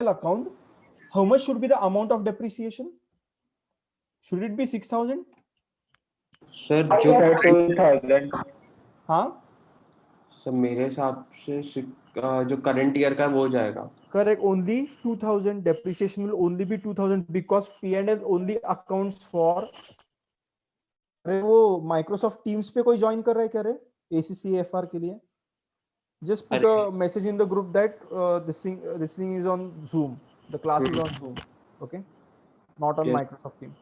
account, how much should be the amount of depreciation? Should it be 6,000? Sir जो 2,000. हाँ, sir मेरे हिसाब से जो करंट ईयर का है वो हो जाएगा. correct. Only 2,000. Depreciation will only be 2,000 because P&L only accounts for. अरे वो Microsoft Teams पे कोई ज्वाइन कर रहा है क्या रे? ACCFR के लिए? Just put a message in the group that this thing is on Zoom. The class is on Zoom. Okay, not on Yes. Microsoft Teams.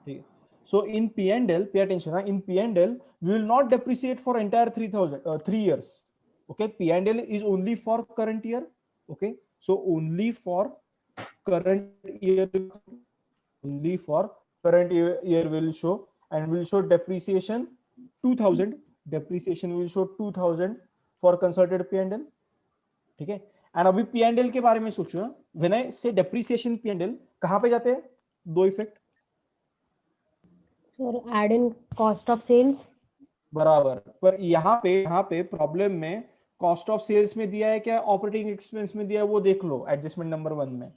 ठीक है. So in P&L, pay attention. In P&L, we will not depreciate for entire 3 years. Okay, P&L is only for current year. Okay, so only for current year, will show, and will show depreciation 2,000. Depreciation will show 2,000 for consolidated P&L. ठीक है. And अभी P&L के बारे में सोचो. When I से depreciation P&L कहां पे जाते हैं? दो effect. Sir add in cost of sales. बराबर. पर यहाँ पे प्रॉब्लम में कॉस्ट ऑफ सेल्स में दिया है क्या, ऑपरेटिंग एक्सपेंस में दिया है, वो देख लो. एडजस्टमेंट नंबर 1 में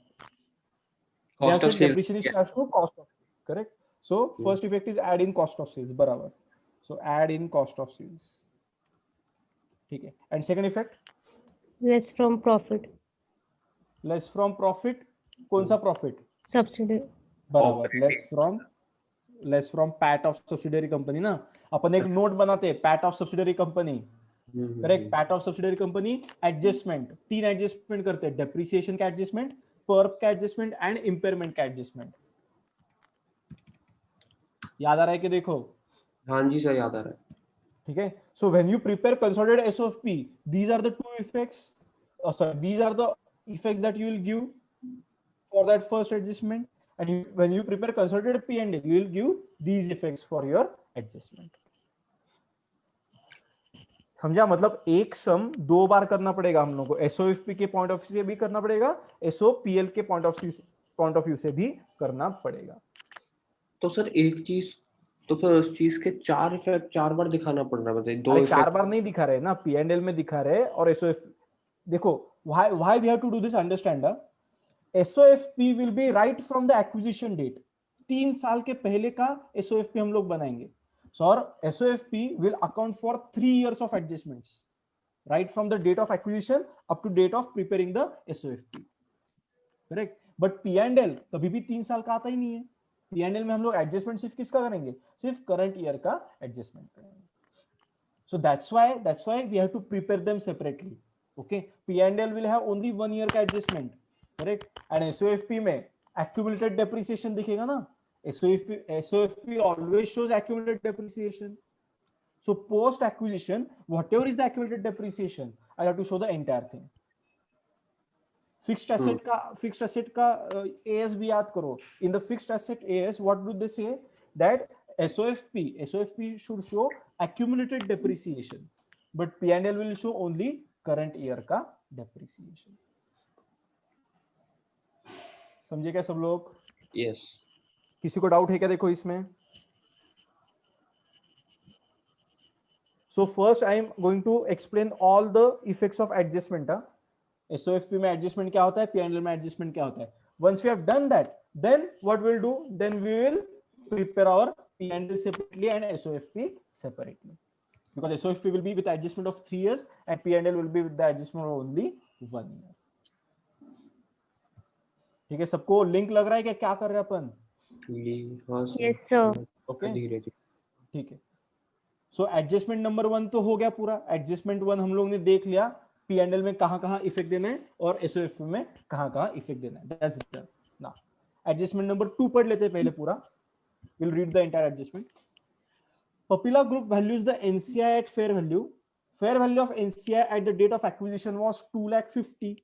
cost of sales. depreciation charge to cost of, correct? So first effect is add in cost of sales. बराबर. So add in cost of sales. ठीक है. And second effect less from profit. Less from profit. कौन सा profit? Subsidy. बराबर. Less from PAT of subsidiary company ना. अपन एक note बनाते हैं, PAT of subsidiary company. Correct. PAT of subsidiary company adjustment 3 adjustment करते हैं. डेप्रिसिएशन का एडजस्टमेंट, पर्प का एडजस्टमेंट एंड इंपेयरमेंट का एडजस्टमेंट. याद आ रहा है कि देखो? हाँ जी सर याद आ रहा है. ठीक है. So when you prepare consolidated SOFP, these are the two effects, these are the effects that you will give for that first adjustment, and when you prepare consolidated P&L, you will give these effects for your adjustment. समझा? मतलब एक सम 2 बार करना पड़ेगा हम लोगों को. एसओएफपी के point of view से भी करना पड़ेगा, एसओपीएल के पॉइंट ऑफ व्यू से भी करना पड़ेगा. तो सर एक चीज, तो फिर उस चीज के 4 इफेक्ट 4 बार दिखाना पड़ रहा है. बताइए 2 इफेक्ट 4 बार नहीं दिखा रहे ना, P&L में दिखा रहे और एसओएफ. देखो why we have to do this, understand? SOFP will be right from the acquisition date. 3 साल के पहले का SOFP हम लोग बनाएंगे. So SOFP will account for 3 years of adjustments, right from the date of acquisition up to date of preparing the SOFP. Correct? But P&L कभी भी 3 साल का आता ही नहीं है. P&L में हम लोग एडजस्टमेंट सिर्फ किसका करेंगे? सिर्फ करंट ईयर का एडजस्टमेंट करेंगे. So that's why we have to prepare them separately. Okay, P&L will have only 1 year का adjustment, correct? And SOFP में accumulated depreciation दिखेगा ना. SOFP always shows accumulated depreciation. So post acquisition, whatever is the accumulated depreciation, I have to show the entire thing. Fixed asset का AS भी याद करो. In the fixed asset AS, what do they say? That SOFP should show accumulated depreciation, but P&L will show only current year का depreciation. समझे क्या सब लोग? Yes. किसी को डाउट है क्या? देखो इसमें. So first I am going to explain all the effects of adjustment. SOFP में adjustment क्या होता है, P&L में adjustment क्या होता है. Once we have done that, then what we'll do? Then we will prepare our P&L separately and SOFP separately. Because SOFP will be with adjustment of 3 years and P&L will be with the adjustment of only 1 year. ठीक है. सबको link लग रहा है क्या कर रहे हैं अपन? Yes sir. ओके, ठीक है. सो एडजस्टमेंट नंबर 1 तो हो गया पूरा. एडजस्टमेंट 1 हम लोग ने देख लिया. P&L में कहां इफेक्ट देना है और SOFP में कहां इफेक्ट देना है. That's it. Now adjustment number 2 पढ़ लेते हैं पहले पूरा. Will read the entire adjustment. Papilla Group values the NCI at fair value. Fair value of NCI at the date of acquisition was 2,50,000.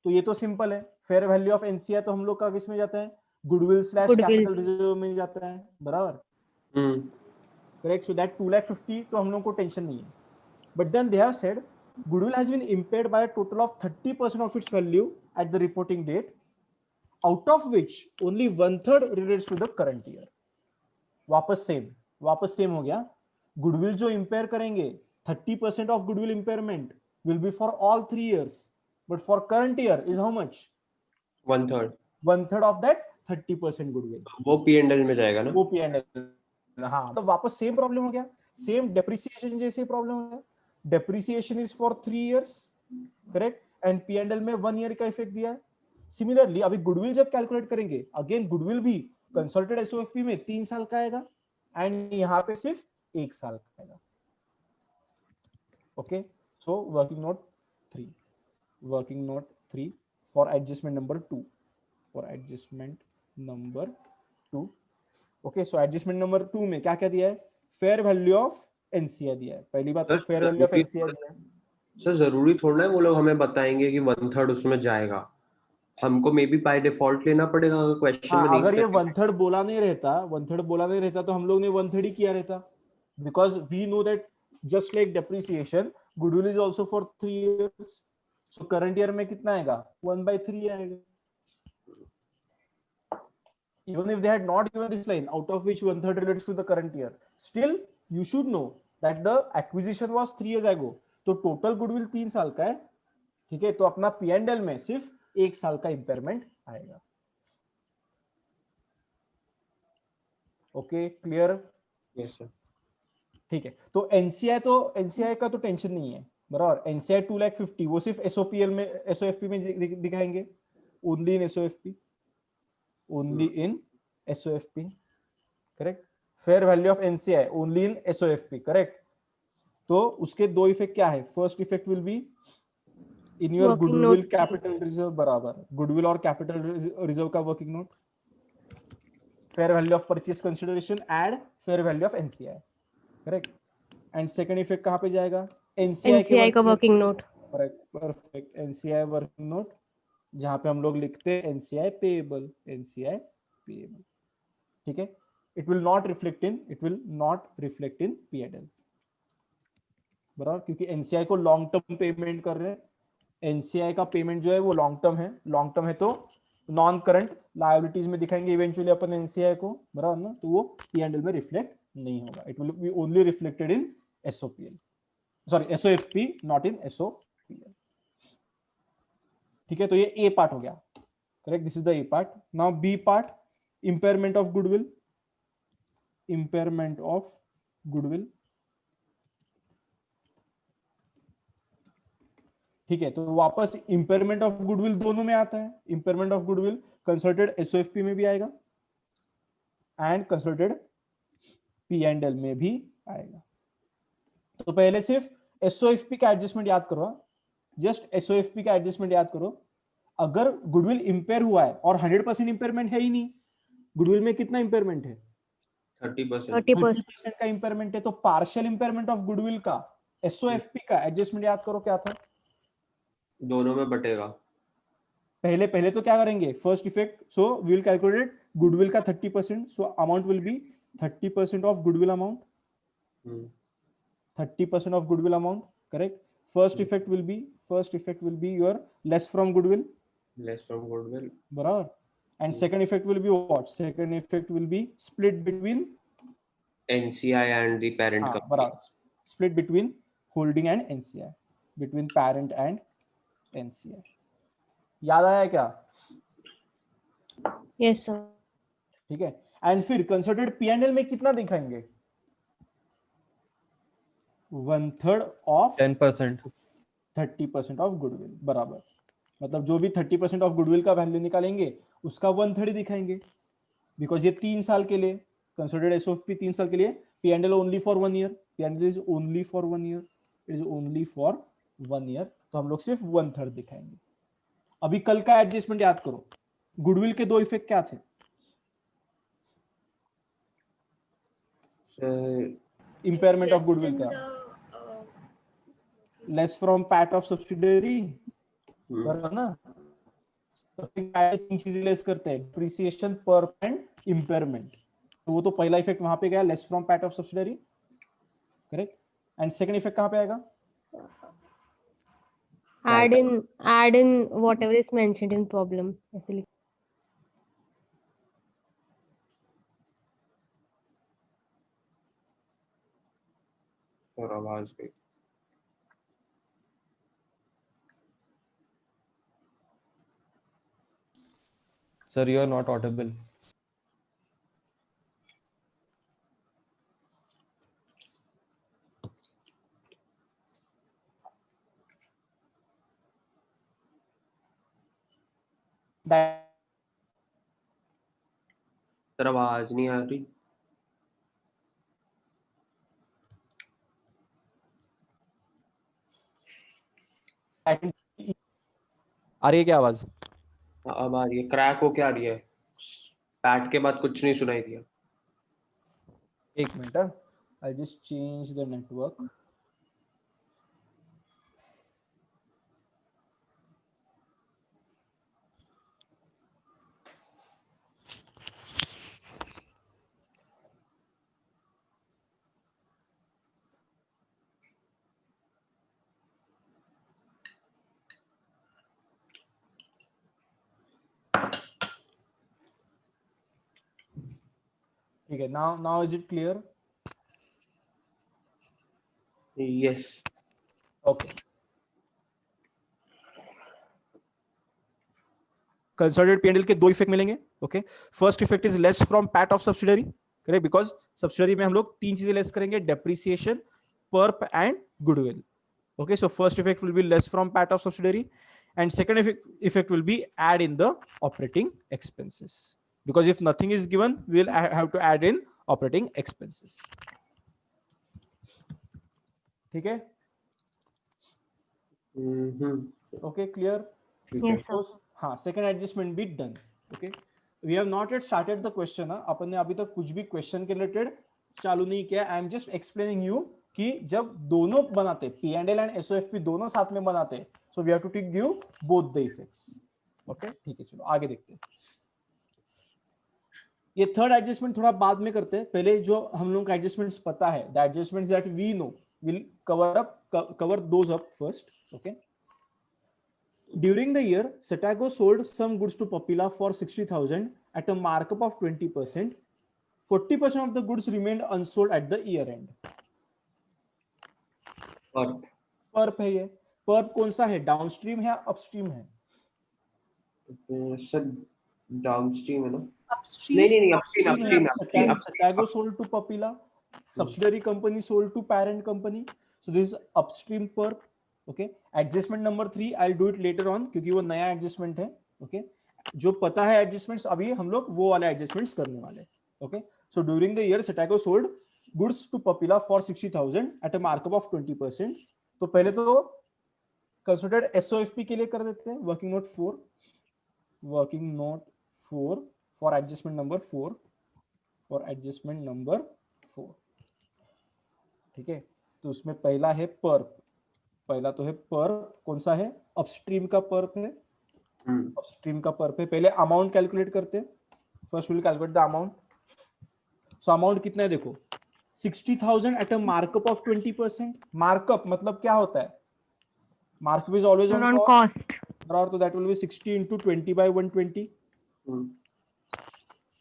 तो ये तो सिंपल है. फेयर वैल्यू ऑफ NCI तो हम लोग का किस में जाता है? गुडविल / कैपिटल रिजर्व में जाता है. बराबर. करेक्ट. सो दैट 2,50,000 तो हम लोग को टेंशन नहीं है. But then they have said goodwill has been impaired by a total of 30% of its value at the reporting date, out of which only 1/3 relates to the current year. वापस same हो गया. Goodwill जो impair करेंगे, 30% of goodwill impairment will be for all 3 years. but for current year is how much? 1/3 1/3 of that 30% goodwill. वो P&L में जाएगा ना? वो P&L, हाँ, तो वापस सेम प्रॉब्लम हो गया, सेम डेप्रिसिएशन जैसे प्रॉब्लम हो गया. Depreciation is for 3 years, correct, and P&L में 1 year का इफेक्ट दिया है. सिमिलरली अभी गुडविल जब कैलकुलेट करेंगे, अगेन गुडविल भी कंसोलिडेटेड एसओएफपी में 3 साल का आएगा एंड यहाँ पे सिर्फ 1 साल का आएगा. Okay, so working note 3 for adjustment number 2. Okay, so adjustment number 2 में क्या क्या दिया है? फेयर वैल्यू ऑफ एनसीआई दिया है. पहली बात तो फेयर वैल्यू ऑफ एनसीआई दिया है. सर जरूरी थोड़ा है वो लोग हमें बताएंगे कि 1/3 उसमें जाएगा. हमको मे बी बाय डिफॉल्ट लेना पड़ेगा अगर क्वेश्चन में नहीं. अगर ये 1/3 बोला नहीं रहता तो हम लोग ने 1/3 ही किया रहता, because we know that just like depreciation goodwill is also for 3 years. So current year में कितना आएगा? 1/3 आएगा. Even if they had not given this line, out of which 1/3 relates to the current year, still you should know that the acquisition was 3 years ago. तो total goodwill 3 साल का है, ठीक है, तो अपना P&L में सिर्फ 1 साल का इंपेयरमेंट आएगा. Okay, clear? Yes sir. ठीक है, तो एनसीआई का तो टेंशन नहीं है, बराबर. एनसीआई 2,50,000 वो सिर्फ एसओपीएल में, एसओएफपी में दिखाएंगे, only in SOFP, correct. Fair value of NCI only in SOFP, correct. तो उसके दो इफेक्ट क्या है? First effect will be in your goodwill capital reserve, बराबर. गुडविल और कैपिटल रिजर्व का working note, fair value of purchase consideration add fair value of NCI, correct. And second effect कहां पे जाएगा? एनसीआई का working note. Perfect. NCI working note, जहां पे हम लोग लिखते हैं एनसीआई पेएबल, ठीक है. It will not reflect in P&L, बराबर, क्योंकि एनसीआई को लॉन्ग टर्म पेमेंट कर रहे हैं. एनसीआई का पेमेंट जो है वो लॉन्ग टर्म है, तो नॉन करंट लायबिलिटीज में दिखाएंगे इवेंचुअली अपन एनसीआई को, बराबर ना. तो वो P&L में रिफ्लेक्ट नहीं होगा. It will be only reflected in SOPL, sorry SOFP, not in SOPL. ठीक है, तो ये ए पार्ट हो गया, correct. This is the A part. Now B part, impairment of goodwill. ठीक है, तो वापस इम्पेयरमेंट ऑफ गुडविल दोनों में आता है. Impairment of goodwill consolidated SOFP में भी आएगा एंड कंसोलिडेटेड P&L में भी आएगा. तो पहले सिर्फ एसओएफपी का एडजस्टमेंट याद करो, जस्ट एसओएफपी का एडजस्टमेंट याद करो. अगर गुडविल इंपेयर हुआ है और 100% इंपेयरमेंट है ही नहीं, गुडविल में कितना इंपेयरमेंट है? 30% का इंपेयरमेंट है. तो पार्शियल इंपेयरमेंट ऑफ गुडविल का एसओएफपी का एडजस्टमेंट याद करो, क्या था? दोनों में बटेगा. पहले तो क्या करेंगे? First effect, so we will calculate goodwill का 30%, so amount will be 30% of goodwill amount, 30% of goodwill amount, correct. First effect will be your less from goodwill, बराबर. And second effect will be what? Second effect will be split between NCI and the parent company. बराबर, split between holding and NCI, between parent and NCI. याद आया क्या? Yes sir. ठीक है. And फिर consolidated P&L में कितना दिखाएंगे? 1/3 ऑफ 10%, 30% ऑफ गुडविल, बराबर. मतलब जो भी 30% ऑफ गुडविल का वैल्यू निकालेंगे उसका 1/3 दिखाएंगे, बिकॉज ये 3 साल के लिए कंसिडर्ड एसओएफपी, 3 साल के लिए. P&L only for 1 year, P&L is only for 1 year, it is only for 1 year. तो हम लोग सिर्फ 1/3 दिखाएंगे. अभी कल का एडजस्टमेंट याद करो. गुडविल के दो इफेक्ट क्या थे? इम्पेयरमेंट ऑफ गुडविल का less from PAT of subsidiary, बराबर ना. तीन चीजें लेस करते हैं, डिप्रिसिएशन पर एंड इम्पेयरमेंट. तो वो तो पहला इफेक्ट वहां पे गया, less from PAT of subsidiary, correct. And second effect कहां पे आएगा? Add in whatever is mentioned in problem. Actually. और आवाज गई. Sir, you are not audible. Sir आवाज नहीं आ रही। आ रही है क्या आवाज? अब आ रही है, क्रैक हो क्या रही है, पैट के बाद कुछ नहीं सुनाई दिया। एक minute, I just change the network. ठीक है, now is it clear? Yes. Okay, consolidated P&L के दो इफेक्ट मिलेंगे। Okay, first effect is less from PAT of subsidiary, correct, because subsidiary में हम लोग तीन चीजें लेस करेंगे, depreciation, pulp and goodwill. Okay, so first effect will be less from PAT of subsidiary, and second effect will be add in the operating expenses, because if nothing is given we will have to add in operating expenses. ठीक है? Okay, clear? Yes, sir. So हाँ, second adjustment be done. Okay, we have not yet started the question. अपन ने अभी तक कुछ भी question के related चालू नहीं किया। I am just explaining you कि जब दोनों बनाते, P&L एंड SOFP दोनों साथ में बनाते, so we have to take give both the effects. Okay, ठीक है, चलो आगे देखते हैं। ये थर्ड एडजस्टमेंट थोड़ा बाद में करते हैं, पहले जो हम लोग का एडजस्टमेंट्स पता है, the adjustments that we know will cover those up first. Okay, during the year Setago sold some goods to Popila for 60,000 at a markup of 20%. 40% of the goods remained unsold at the year end. Pulp है ये। Pulp कौन सा है, downstream है upstream है? Sir downstream है ना? Upstream. नहीं upstream. Setago sold to Popila, subsidiary company sold to parent company, so this is upstream perp. Okay, adjustment number 3 I'll do it later on क्योंकि वो नया एडजस्टमेंट है। ओके, जो पता है एडजस्टमेंट्स, अभी हम लोग वो वाले एडजस्टमेंट्स करने वाले। Okay, so during the year Setago sold goods to Popila for 60,000 at a markup of 20%. तो पहले तो कंसिडर्ड SOFP के लिए कर देते हैं, working note 4 for adjustment number 4। ठीक है, तो उसमें पहला है पर्प, पहला तो है पर्प, कौन सा है, अपस्ट्रीम का पर्प है। अपस्ट्रीम का पर्प है। पहले अमाउंट कैलकुलेट करते हैं। First will calculate the amount. So amount कितना है देखो, 60,000 at a markup of 20%। Markup मतलब क्या होता है, markup is always on cost, और तो दैट विल बी 60 into 20/120।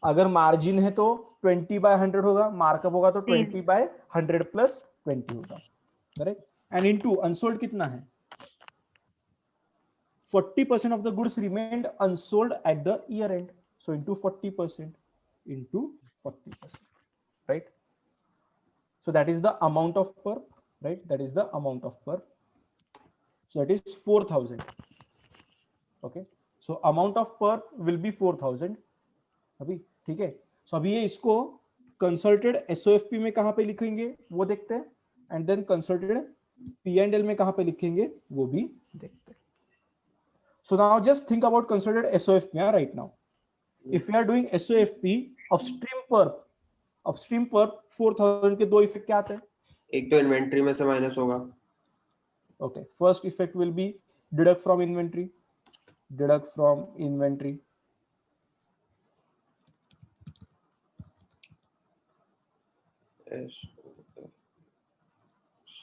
अगर मार्जिन है तो 20/100 होगा, मार्कअप होगा तो 20/100 प्लस 20 होगा, करेक्ट। एंड इनटू अनसोल्ड कितना है, 40% of the goods remained unsold at the year end, so into 40%, right? So that is the amount of perp, right? That is the amount of perp. So that is 4,000. Okay, so amount of perp will be 4,000 अभी, ठीक है। सो अभी ये इसको consulted SOFP में कहां पे लिखेंगे वो देखते हैं, एंड देन कंसल्टेड P&L में कहां पे लिखेंगे वो भी देखते हैं। So now just think about considered SOFP right now. If we are doing SOFP upstream perp 4,000 के दो इफेक्ट क्या आते हैं? एक तो इन्वेंट्री में से माइनस होगा। Okay, first effect will be deduct from inventory.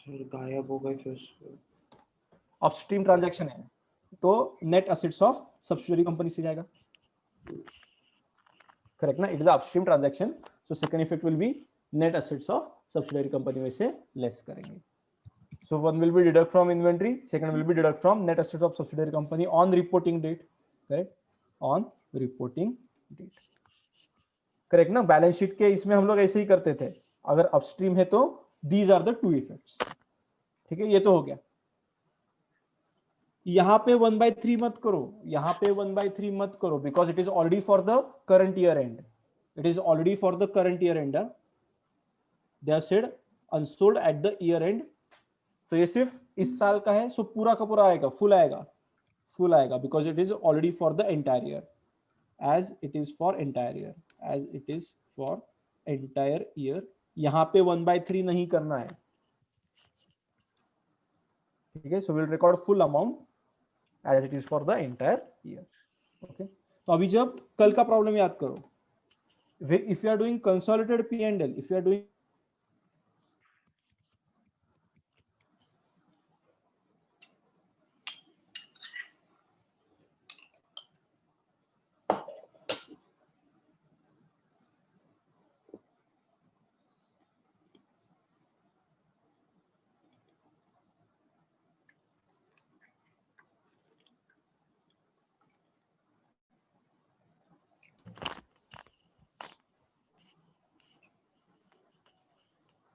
Sir गायब हो गए फिर। अपस्ट्रीम ट्रांजैक्शन है तो net assets of subsidiary company से जाएगा, करेक्ट ना? It is upstream transaction, so second effect will be net assets of subsidiary company में से लेस करेंगे। So one will be deduct from inventory, second will be deduct from net assets of subsidiary company on reporting date, correct. On reporting date. Correct ना? Balance sheet के इसमें हम लोग ऐसे ही करते थे, अगर अपस्ट्रीम है तो these are the two effects. ठीक है, ये तो हो गया। यहां पे 1/3 मत करो, यहां पे 1/3 मत करो, because it is already for the current year and, it is already for the current year and. They have said unsold at the year and, तो ये सिर्फ इस साल का है, सो पूरा का पूरा आएगा, फुल आएगा, फुल आएगा, because it is already for the entire year, as it is for entire year, as it is for entire year. यहां पे 1/3 नहीं करना है। ठीक है, so will record full amount as it is for the entire year. Okay, तो अभी जब कल का प्रॉब्लम याद करो, if you are doing consolidated P and L, if you are doing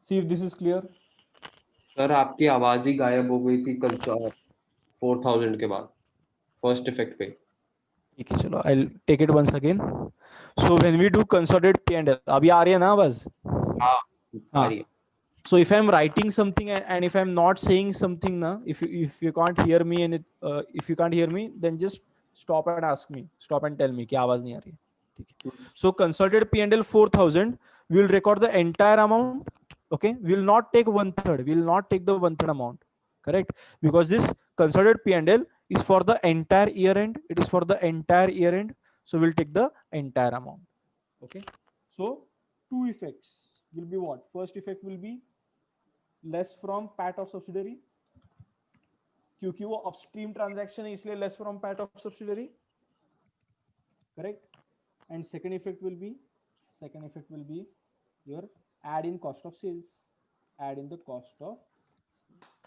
see if this is clear. Sir आपकी आवाज ही गायब हो गई थी कल 4000 के बाद फर्स्ट इफेक्ट पे। ठीक है, चलो I take it once again. So when we do consolidated P and L, अभी आ रही है ना आवाज? हाँ आ रही है। So if I'm writing something and if I'm not saying something na, if you can't hear me and if you can't hear me, then just stop and ask me, stop and tell me कि आवाज नहीं आ रही है। ठीक है, so consolidated P&L 4000, we will record the entire amount. Okay, we will not take 1/3, we will not take the 1/3 amount, correct? Because this consolidated P&L is for the entire year end, it is for the entire year end, so we'll take the entire amount. Okay, so two effects will be what? First effect will be less from PAT of subsidiary, क्योंकि वो upstream transaction है इसलिए less from PAT of subsidiary, correct? And second effect will be your add in cost of sales, add in the cost of sales,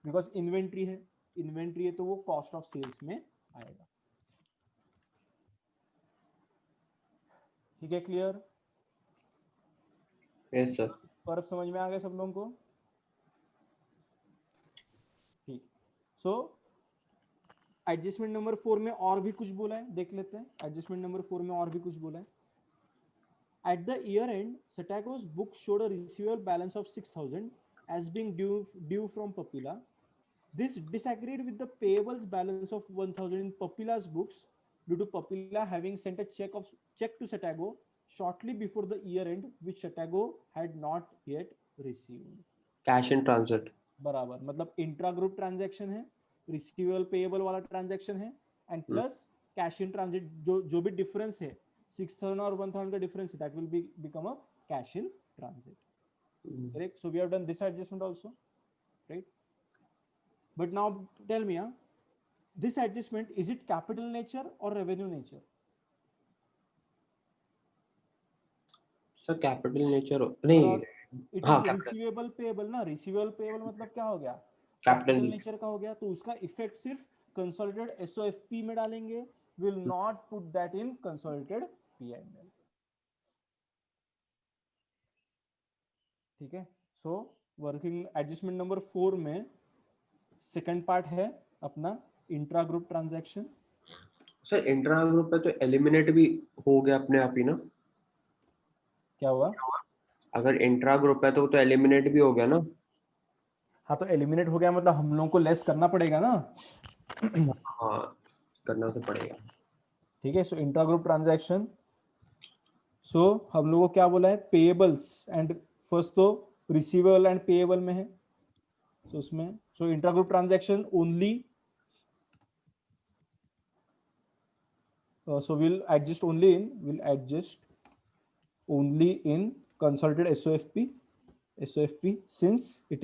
because inventory है तो वो cost of sales में आएगा। ठीक है, क्लियर? Yes sir. और अब समझ में आ गया सब लोगों को? ठीक, सो एडजस्टमेंट नंबर 4 में और भी कुछ बोला है, देख लेते हैं। एडजस्टमेंट नंबर 4 में और भी कुछ बोला है। At the year and Satago's book showed a receivable balance of 6000 as being due from Papila. This disagreed with the payables balance of 1000 in Papila's books due to Papila having sent a check to Satago shortly before the year end, which Satago had not yet received. Cash in transit बराबर, मतलब intra group transaction है, receivable payable वाला transaction है, and plus cash in transit, जो भी difference है 6000 और 1000 का डिफरेंस है, that will become a cash in transit, correct? So we have done this adjustment also, right? But now tell me, this adjustment, is it capital nature or revenue nature? Sir capital nature नहीं, it हाँ is capital receivable payable ना, receivable payable मतलब क्या हो गया? Capital capital nature का हो गया, तो उसका इफेक्ट सिर्फ कंसोलिडेटेड एसओएफपी में डालेंगे, will not put that in consolidated P and L. ठीक है, सो वर्किंग एडजस्टमेंट नंबर 4 में सेकंड पार्ट है अपना intra group transaction. Sir intra group पे तो एलिमिनेट भी हो गया अपने आप ही ना? क्या हुआ? अगर इंट्रा ग्रुप है तो वो तो एलिमिनेट भी हो गया ना? हाँ, तो एलिमिनेट हो गया मतलब हम लोगों को लेस करना पड़ेगा ना। हाँ करना तो पड़ेगा। ठीक है, सो इंट्रा ग्रुप ट्रांजैक्शन, सो हम लोगों को क्या बोला है? पेएबल्स एंड फर्स्ट तो रिसीवेबल एंड पेएबल में है, सो उसमें सो intra group transaction only, so we'll adjust only in consolidated SOFP since it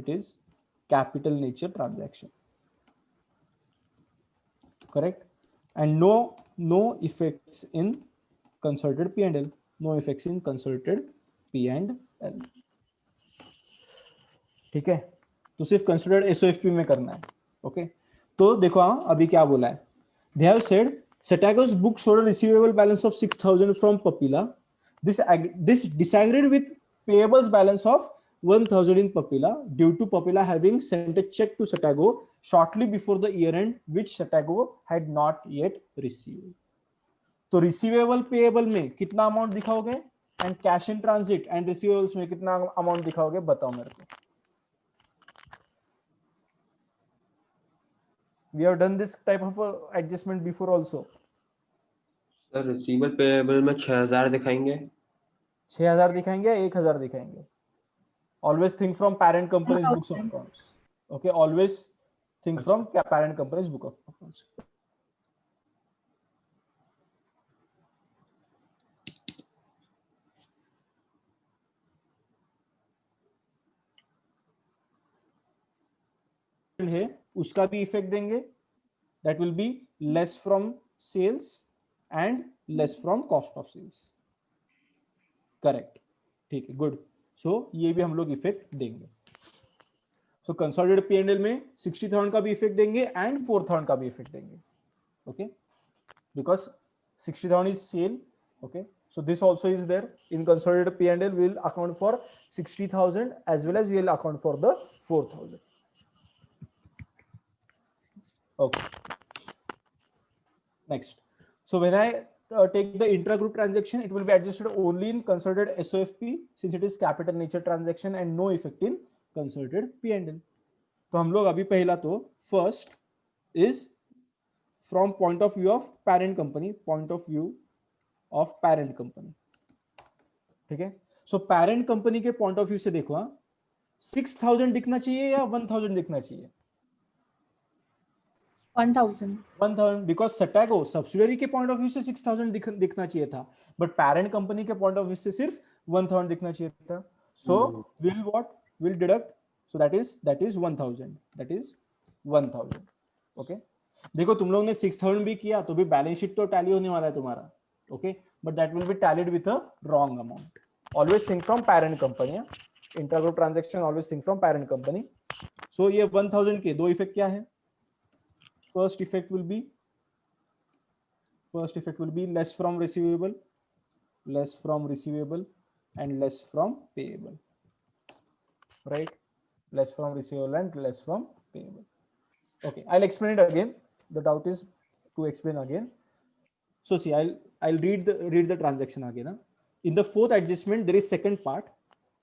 is capital nature transaction, correct? And no effects in consolidated P&L, no effects in consolidated P&L। ठीक है, तो सिर्फ considered एसओएफपी में करना है। ओके, तो देखो हाँ, अभी क्या बोला है? they have said Satago's book showed a receivable balance of 6,000 from Papila. This disagreed with payables balance of 1,000 in Papila due to Papila having sent a check to Satago shortly before the year end, which Satago had not yet received. तो receivable payable में कितना amount दिखाओगे and cash in transit and receivables में कितना amount दिखाओगे, बताओ मेरे को. We have done this type of adjustment before also. Sir receivable payable में 6,000 दिखाएंगे. 6,000 दिखाएंगे या 1,000 दिखाएंगे? Always think from parent company's books of accounts. Okay, always think from parent company's book of accounts. है उसका भी इफेक्ट देंगे. That will be less from sales and less from cost of sales. Correct. ठीक है, good. सो ये भी हम लोग इफेक्ट देंगे. सो कंसोलिडेटेड P&L में 60,000 का भी इफेक्ट देंगे एंड 4,000 का भी इफेक्ट देंगे. Okay, because 60,000 is sale. Okay, so this also is there in consolidated P&L. We will account for 60,000 as well as we will account for the 4,000. Okay, next. So when I take the intra-group transaction, it will be adjusted only in consolidated SOFP since it is capital nature transaction and no effect in consolidated P&L. तो हम लोग अभी पहला तो first is from point of view of parent company, point of view of parent company. ठीक है. So parent company के point of view से देखो, 6,000 दिखना चाहिए या 1,000 दिखना चाहिए? 1,000 बिकॉज सटैगो सब्सिडरी के पॉइंट ऑफ व्यू से 6,000 दिखना चाहिए था, बट पेरेंट कंपनी के पॉइंट ऑफ व्यू से सिर्फ 1,000 दिखना चाहिए था. So will what will deduct, so that is 1,000, that is 1,000. Okay, देखो तुम लोगों ने 6,000 भी किया तो भी बैलेंस शीट तो टैली होने वाला है तुम्हारा. Okay, but that will be tallied with a wrong amount. Always think from parent company. Intergroup transaction always think from parent company. So ये 1,000 के दो इफेक्ट क्या है? First effect will be less from receivable, and less from payable. Right? Less from receivable and less from payable. Okay, I'll explain it again. The doubt is to explain again. So see, I'll read the transaction again. In the fourth adjustment, there is second part.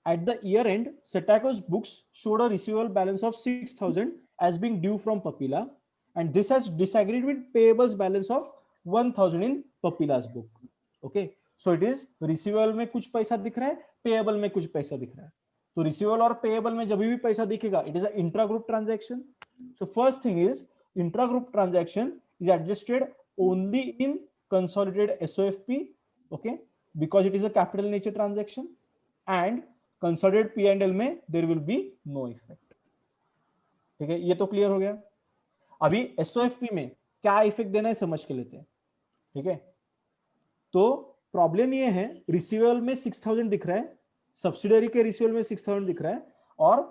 At the year end, Satago's books showed a receivable balance of 6,000 as being due from Papila. And this has disagreed with payables balance of 1,000 in Papila's book. Okay, so it is receivable में कुछ पैसा दिख रहा है, payable में कुछ पैसा दिख रहा है. तो receivable और payable में जब भी पैसा दिखेगा, it is an intra-group transaction. So first thing is intra-group transaction is adjusted only in consolidated SOFP. Okay, because it is a capital nature transaction, and consolidated P&L में there will be no effect. ठीक है, ये तो clear हो गया. अभी एसओएफपी में क्या इफेक्ट देना है समझ के लेते हैं. ठीक है, तो प्रॉब्लम ये है, रिसीवेबल में 6,000 दिख रहा है, सब्सिडरी के रिसीवेबल में 6,000 दिख रहा है और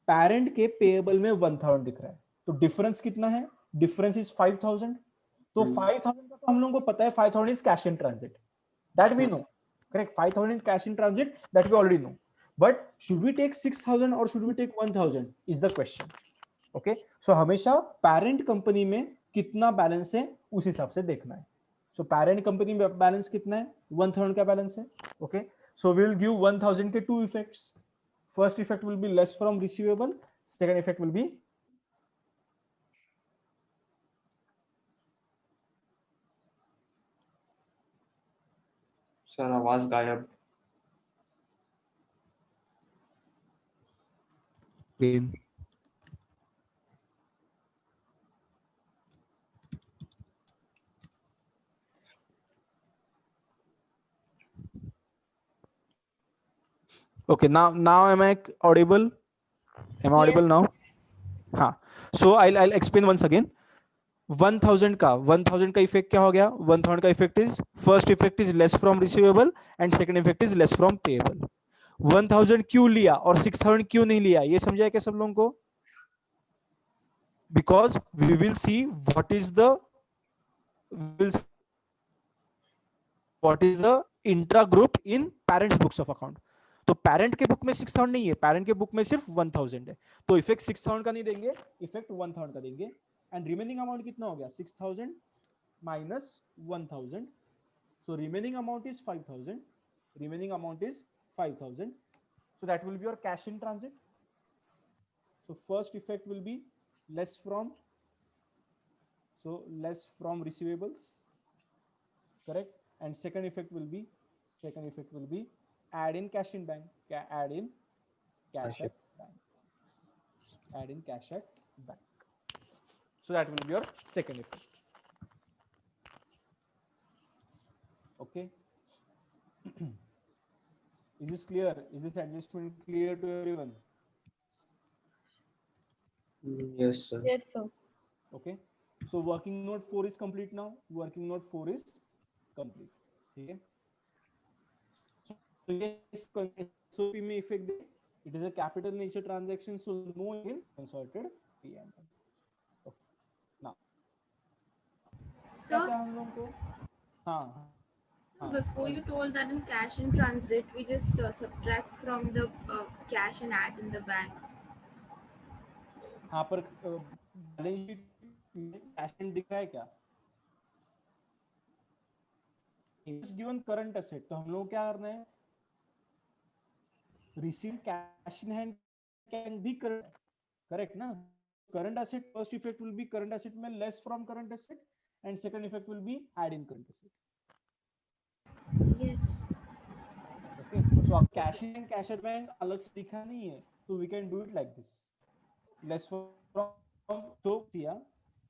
पेरेंट के पेएबल में 1,000 दिख रहा है. तो डिफरेंस कितना है? Difference is 5,000. तो 5,000 का तो हम लोगों को पता है 5,000 is cash in transit, that we know. Correct, 5,000 is cash in transit, that we already know. But should we take 6,000 और should we take 1,000 is the question. Okay, so हमेशा पेरेंट कंपनी में कितना बैलेंस है उस हिसाब से देखना है. सो पेरेंट कंपनी में बैलेंस कितना है? 1,000 का बैलेंस है. Okay, so we will give 1,000 के two effects. First effect will be less from receivable, second effect will be sir आवाज गायब. Okay, now am I audible? Am I audible now? हाँ, so I'll explain once again. 1,000 का effect क्या हो गया? 1,000 का effect is, first effect is less from receivable and second effect is less from payable. 1,000 क्यों लिया और 6,000 क्यों नहीं लिया, ये समझाया क्या सब लोगों को? Because we will see what is the will what is the intra group in parents books of account. तो पेरेंट के बुक में 6000 नहीं है, पेरेंट के बुक में सिर्फ 1000 है, तो इफेक्ट 6000 का नहीं देंगे, इफेक्ट 1000 का देंगे. एंड रिमेनिंग अमाउंट कितना हो गया? 6000 minus 1000. So remaining amount is 5000. Remaining amount is 5000. So that will be your cash in transit. So first effect will be less from receivables, correct? And second effect will be add in cash in bank, add in cash at bank, add in cash at bank. So that will be your second effect. Okay. Is this clear? Is this adjustment clear to everyone? Yes, sir. Yes, sir. Okay. So working note 4 is complete now. Working note 4 is complete. Okay. So yes, SOP may effect they. It is a capital nature transaction, so no in consolidated P&L. Okay. Now. Sir, क्या हम लोगों को? हाँ. so before you told that in cash in transit, we just subtract from the cash and add in the bank. हाँ, पर balance sheet में cash in दिख रहा है क्या? गिवन करंट एसेट, तो हम लोग क्या करना है? Receive cash in hand can be current, correct ना? Current asset first effect will be current asset में less from current asset, and second effect will be add in current asset. Yes. Okay, so अब cash in and cash at bank अलग से दिखा नहीं है, तो we can do it like this. Less from, तो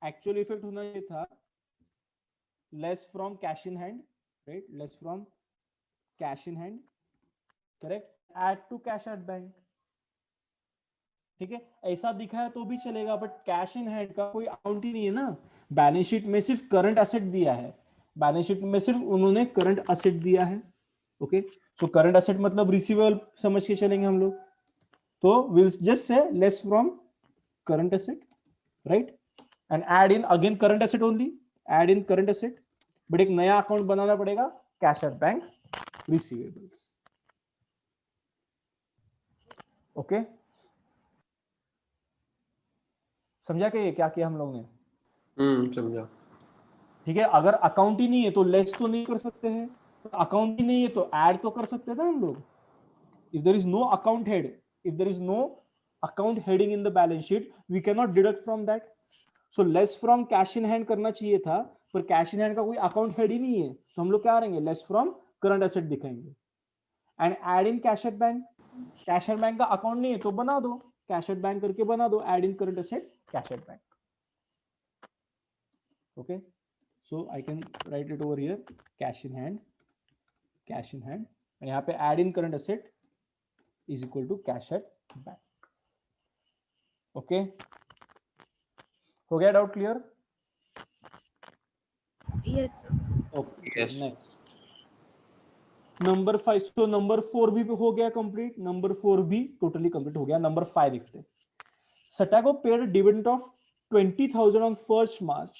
actual effect होना चाहिए था less from cash in hand, right? Less from cash in hand, correct? Add to cash at bank. ठीक है, ऐसा दिखा है तो भी चलेगा, बट कैश इन हैंड का कोई अकाउंट ही नहीं है ना. बैलेंस शीट में सिर्फ करंट एसेट दिया है, बैलेंस शीट में सिर्फ उन्होंने करंट एसेट दिया है. ओके, सो करंट एसेट मतलब रिसीवेबल समझ के चलेंगे हम लोग. तो will just say less from current asset, right? And add in again current asset only, add in current asset, but एक नया अकाउंट बनाना पड़ेगा, cash at bank receivables. Okay, समझा कि क्या किया हम लोग ने? समझा. ठीक है, अगर अकाउंट ही नहीं है तो लेस तो नहीं कर सकते हैं, अकाउंट ही नहीं है तो ऐड तो कर सकते थे हम लोग. If there is no account head, if there is no account heading in the balance sheet, we cannot deduct from that. So less from cash in hand करना चाहिए था, पर cash in hand का कोई account head ही नहीं है, तो हम लोग क्या करेंगे? less from current asset दिखाएंगे. And add in cash at bank, cash at bank का account नहीं है तो बना दो, cash at bank करके बना दो, add in current asset cash at bank. Okay, so I can write it over here, cash in hand, and यहाँ पे add in current asset is equal to cash at bank. Okay, हो गया doubt clear? Yes, sir. Okay, Yes. next number 5. तो number 4 भी हो गया complete, number 4 भी totally complete हो गया. नंबर 5 देखते हैं. Satago paid a dividend of 20,000 on 1st March.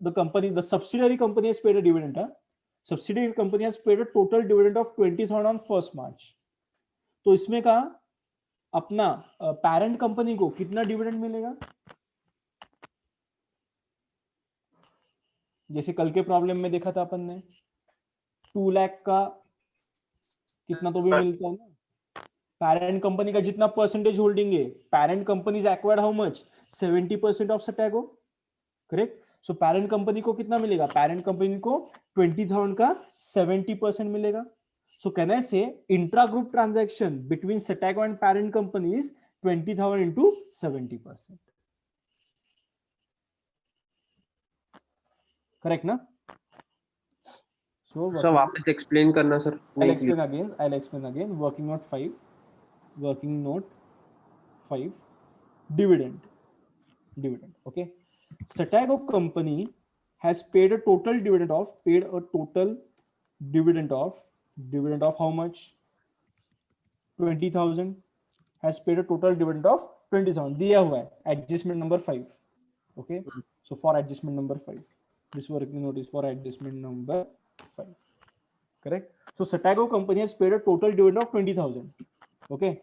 The subsidiary company has paid a dividend. Subsidiary company has paid a total dividend of 20,000 on 1st March. तो इसमें का अपना parent company को कितना डिविडेंड मिलेगा? जैसे कल के प्रॉब्लम में देखा था अपन ने, 2 लाख का कितना तो भी मिलता है ना. पेरेंट कंपनी का जितना परसेंटेज होल्डिंग है, parent company is acquired how much? 70% of Satago, correct? So parent company को कितना मिलेगा? पेरेंट कंपनी को 20,000 का 70% मिलेगा. So can I say intra-group transaction between Satago and parent company is 20,000 into 70%? Correct ना? So वापस explain करना sir. I'll explain again. Working note 5. Dividend. Okay. Satago company has paid a total dividend of how much? 20,000. Has paid a total dividend of 20,000. दिया हुआ है, adjustment number 5. Okay, so for adjustment number 5, This working notice for adjustment number 5. Correct. So Satago company has paid a total dividend of 20,000. Okay.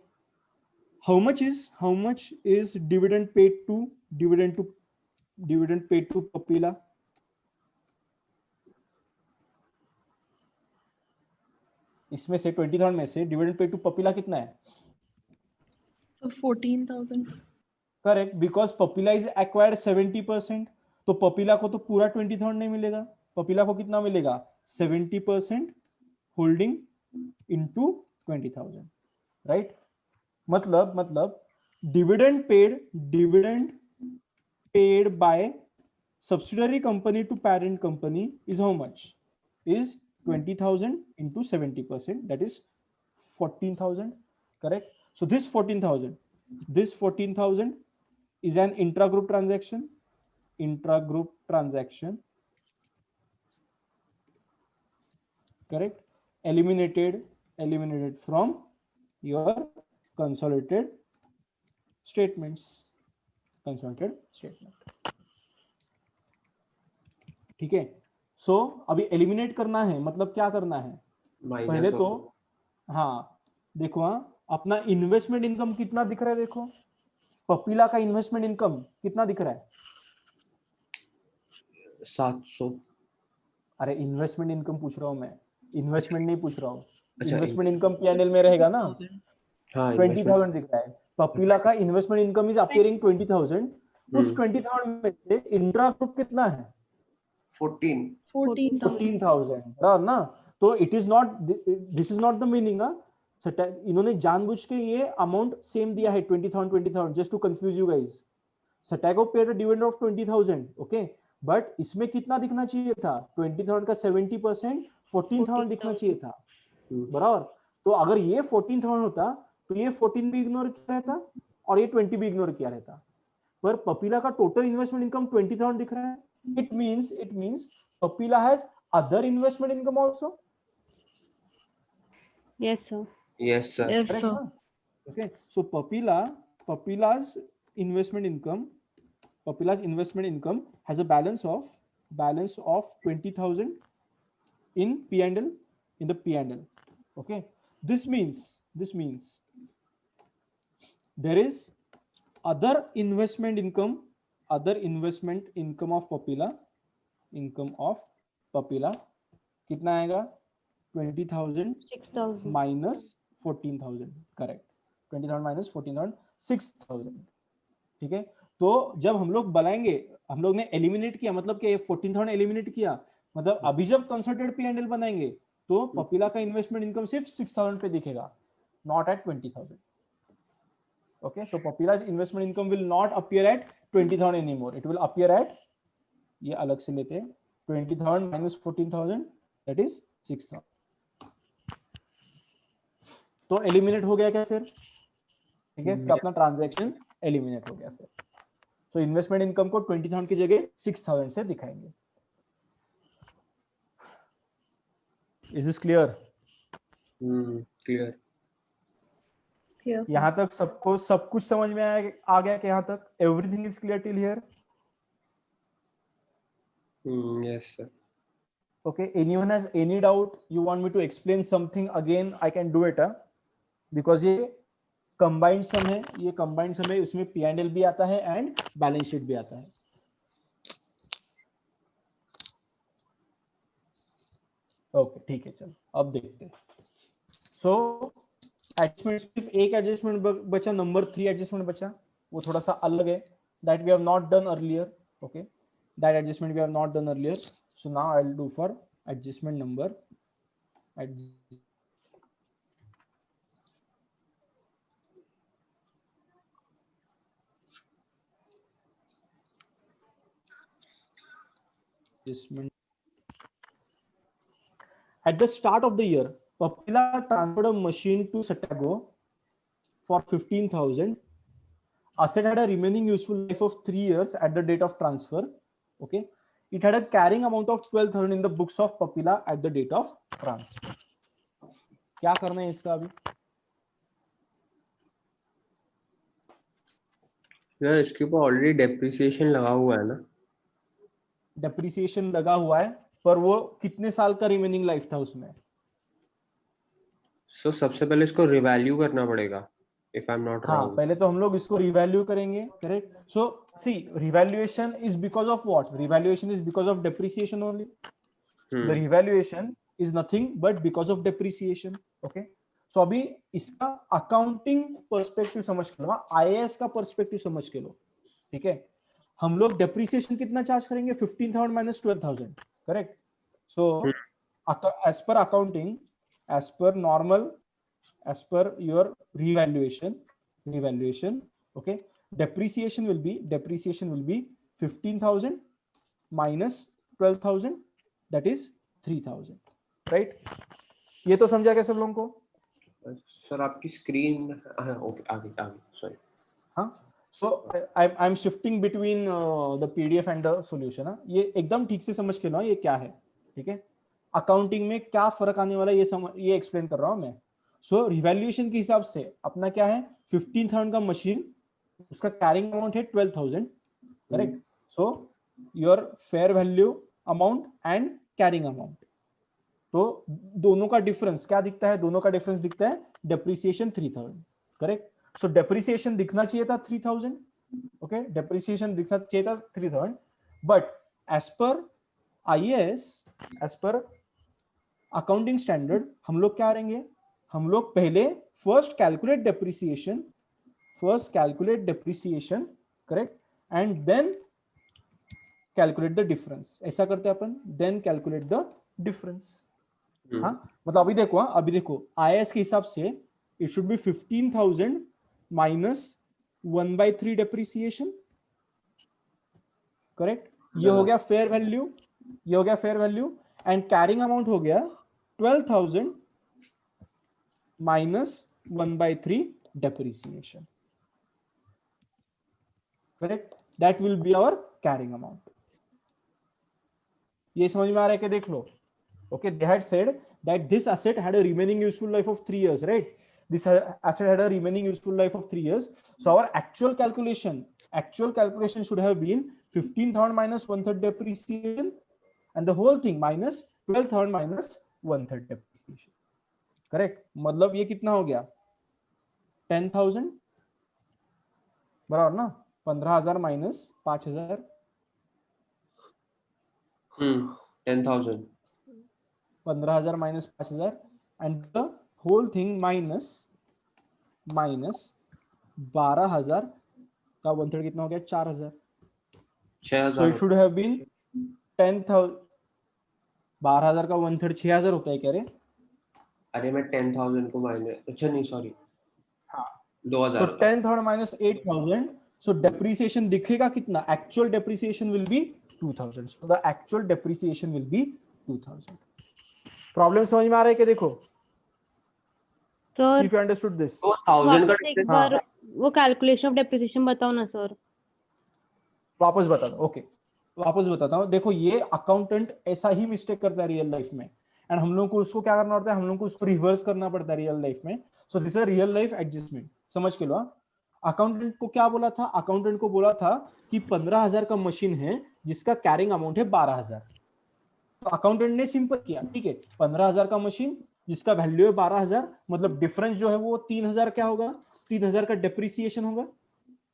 How much is dividend paid to Papila? इसमें से 20,000 में से dividend paid to पपीला कितना है? So 14,000. Correct, because Papila is acquired 70%, तो पपीला को तो पूरा 20,000 नहीं मिलेगा, पपीला को कितना मिलेगा? 70% होल्डिंग इनटू 20,000, राइट? मतलब dividend paid by subsidiary company to parent company is how much? Is 20,000 into 70%, that is 14,000, correct? So this 14,000 is an intragroup transaction, correct? Eliminated from your consolidated statement. ठीक है. सो अभी eliminate करना है, मतलब क्या करना है? पहले तो हाँ देखो, अपना इन्वेस्टमेंट इनकम कितना दिख रहा है? देखो पपीला का इन्वेस्टमेंट इनकम कितना दिख रहा है? 700. अरे इन्वेस्टमेंट इनकम पूछ रहा हूँ मैं, इन्वेस्टमेंट नहीं पूछ रहा हूँ. अच्छा, इन्वेस्टमेंट इनकम पीएनएल में रहेगा ना? 20,000 दिख रहा है. पपीला का इन्वेस्टमेंट इनकम इज अपियरिंग 20,000. उस 20,000 में से इंट्रा ग्रुप कितना है? 14,000 ना. तो it is not, this is not the meaning. इन्होंने जानबूझ के ये अमाउंट सेम दिया है 20,000 just to confuse you guys. Satago paid a dividend of 20,000, okay, but इसमें कितना दिखना चाहिए था? 20,000 का 70% 14,000 दिखना चाहिए था, बराबर? तो अगर ये 14,000 होता तो ये 14 भी इग्नोर किया रहता और ये 20 भी इग्नोर किया रहता. पर पपीला का टोटल इन्वेस्टमेंट इनकम 20,000 दिख रहा है. It means Papila has other investment income also. Yes, sir. Yes, sir. Okay, so Papila's investment income has a balance of 20,000 in P&L, in the P&L. Okay, this means there is other investment income of Papila कितना आएगा? 20,000 6,000 minus 14,000, correct. 20,000 minus 14,000, 6,000. ठीक है. तो जब हम लोग बनाएंगे, हम लोग ने एलिमिनेट किया, मतलब कि 14,000 एलिमिनेट किया, मतलब अभी जब कंसोलिडेटेड P&L बनाएंगे तो पपीला का इन्वेस्टमेंट इनकम सिर्फ 6,000 पे दिखेगा, not at 20,000. Okay, so Papila's investment income will not appear at 20,000 anymore. It will appear at, ये अलग से लेते हैं, 20,000 minus 14,000, that is 6,000. तो एलिमिनेट हो गया क्या फिर? ठीक है, फिर अपना ट्रांजैक्शन एलिमिनेट हो गया फिर. सो इन्वेस्टमेंट इनकम को 20,000 की जगह 6,000 से दिखाएंगे. Is this clear? क्लियर. यहाँ तक सबको सब कुछ समझ में आ गया कि यहाँ तक everything is clear till here? Yes, sir. Okay, anyone has any doubt? You want me to explain something again? I can do it, because ये combined sum है, ये combined sum है, इसमें P&L भी आता है and balance sheet भी आता है. Okay, ठीक है, चलो अब देखते हैं. So एडजस्टमेंट, सिर्फ एक एडजस्टमेंट बचा, नंबर 3 एडजस्टमेंट बचा, वो थोड़ा सा अलग है. That we have not done earlier. Okay, that adjustment we have not done earlier. So now I will do for adjustment number adjustment. At the start of the year, Papila transferred a machine to Satago for 15,000. Asset had a remaining useful life of 3 years at the date of transfer. Okay, it had a carrying amount of 12,000 in the books of Papila at the date of transfer. क्या करना है इसका अभी? यार इसके ऊपर already depreciation लगा हुआ है ना? डेप्रिसिएशन लगा हुआ है, पर वो कितने साल का रिमेनिंग लाइफ था उसमें? सो सबसे पहले इसको रिवैल्यू करना पड़ेगा, इफ आई एम नॉट हाँ, रॉन्ग। पहले तो हम लोग इसको रिवैल्यू करेंगे, correct? So see, revaluation is because of what? Revaluation is because of depreciation only. The revaluation is nothing but because of depreciation. Okay, so अभी इसका अकाउंटिंग पर्सपेक्टिव समझ के लो, आईएएस का पर्सपेक्टिव समझ के लो, ठीक है? हम लोग डेप्रिसिएशन कितना चार्ज करेंगे? 15,000 minus 12,000, correct? So as per accounting, as per normal, as per your revaluation, okay, depreciation will be 15,000 minus 12,000, that is 3,000, right? ये तो समझा क्या सब लोगों को? सर आपकी स्क्रीन, ओके, आगे सॉरी. हाँ, so I'm shifting between the PDF and the solution. हाँ, ये एकदम ठीक से समझ के लो ये क्या है, ठीक है? अकाउंटिंग में क्या फर्क आने वाला है ये एक्सप्लेन कर रहा हूँ मैं. सो रिवैल्यूएशन के हिसाब से अपना क्या है? 15,000 का मशीन, उसका कैरिंग अमाउंट है 12,000, correct? So your fair value amount and carrying amount, तो दोनों का डिफरेंस क्या दिखता है? दोनों का डिफरेंस दिखता है डेप्रिसिएशन 3,000, करेक्ट? सो डेप्रिसिएशन दिखना चाहिए था 3,000, ओके, डेप्रिसिएशन दिखना चाहिए था 3,000, but as per IAS, as per accounting standard, हम लोग क्या करेंगे? हम लोग पहले first calculate depreciation, correct, and then calculate the difference. ऐसा करते हैं अपन, देन कैलकुलेट द डिफरेंस. हाँ, मतलब अभी देखो आईएएस के हिसाब से it should be 15,000 minus 1/3 depreciation, correct? ये हो गया fair value, and carrying amount हो गया 12,000 minus 1/3 depreciation, correct? That will be our carrying amount. ये समझ में आ रहा है कि देख लो. Okay, they had said that this asset had a remaining useful life of 3 years, right? This asset had a remaining useful life of 3 years. So our actual calculation should have been 15,000 minus 1/3 depreciation, and the whole thing minus 12,000 minus 1/3 depreciation. Correct? मतलब ये कितना हो गया? 10,000, बराबर ना? 15,000 minus 5,000. 10,000. 15,000 minus 5,000, and the whole thing minus 12,000 का 1/3 कितना हो गया? 4,000. So it should have been 10,000. 12,000 का 1/3 6,000 होता है क्या रे? अरे मैं 10,000 को माइनस, अच्छा नहीं सॉरी, हाँ, 2,000. सो 10,000 माइनस 8,000, सो डेप्रिसिएशन दिखेगा कितना? Actual depreciation will be 2,000. So the actual depreciation will be 2,000. Problem समझ में आ रहा है कि देखो? Sir if you understood this. 2,000 का एक बार वो कैलकुलेशन ऑफ डेप्रिसिएशन बताओ ना सर. वापस बता दो. ओके, वापस बताता हूँ. देखो, ये अकाउंटेंट ऐसा ही मिस्टेक करता है रियल लाइफ में, एंड हम लोग को उसको क्या करना पड़ता है? हम लोग को उसको रिवर्स करना पड़ता है रियल लाइफ में. So this is real life adjustment. समझ के लो. अकाउंटेंट को क्या बोला था? अकाउंटेंट को बोला था कि 15,000 का मशीन है जिसका कैरिंग अमाउंट है 12,000. तो अकाउंटेंट ने सिंपल किया, ठीक है, 15,000 का मशीन जिसका वैल्यू है 12,000, मतलब डिफरेंस जो है वो 3,000 क्या होगा? 3,000 का डेप्रिसिएशन होगा,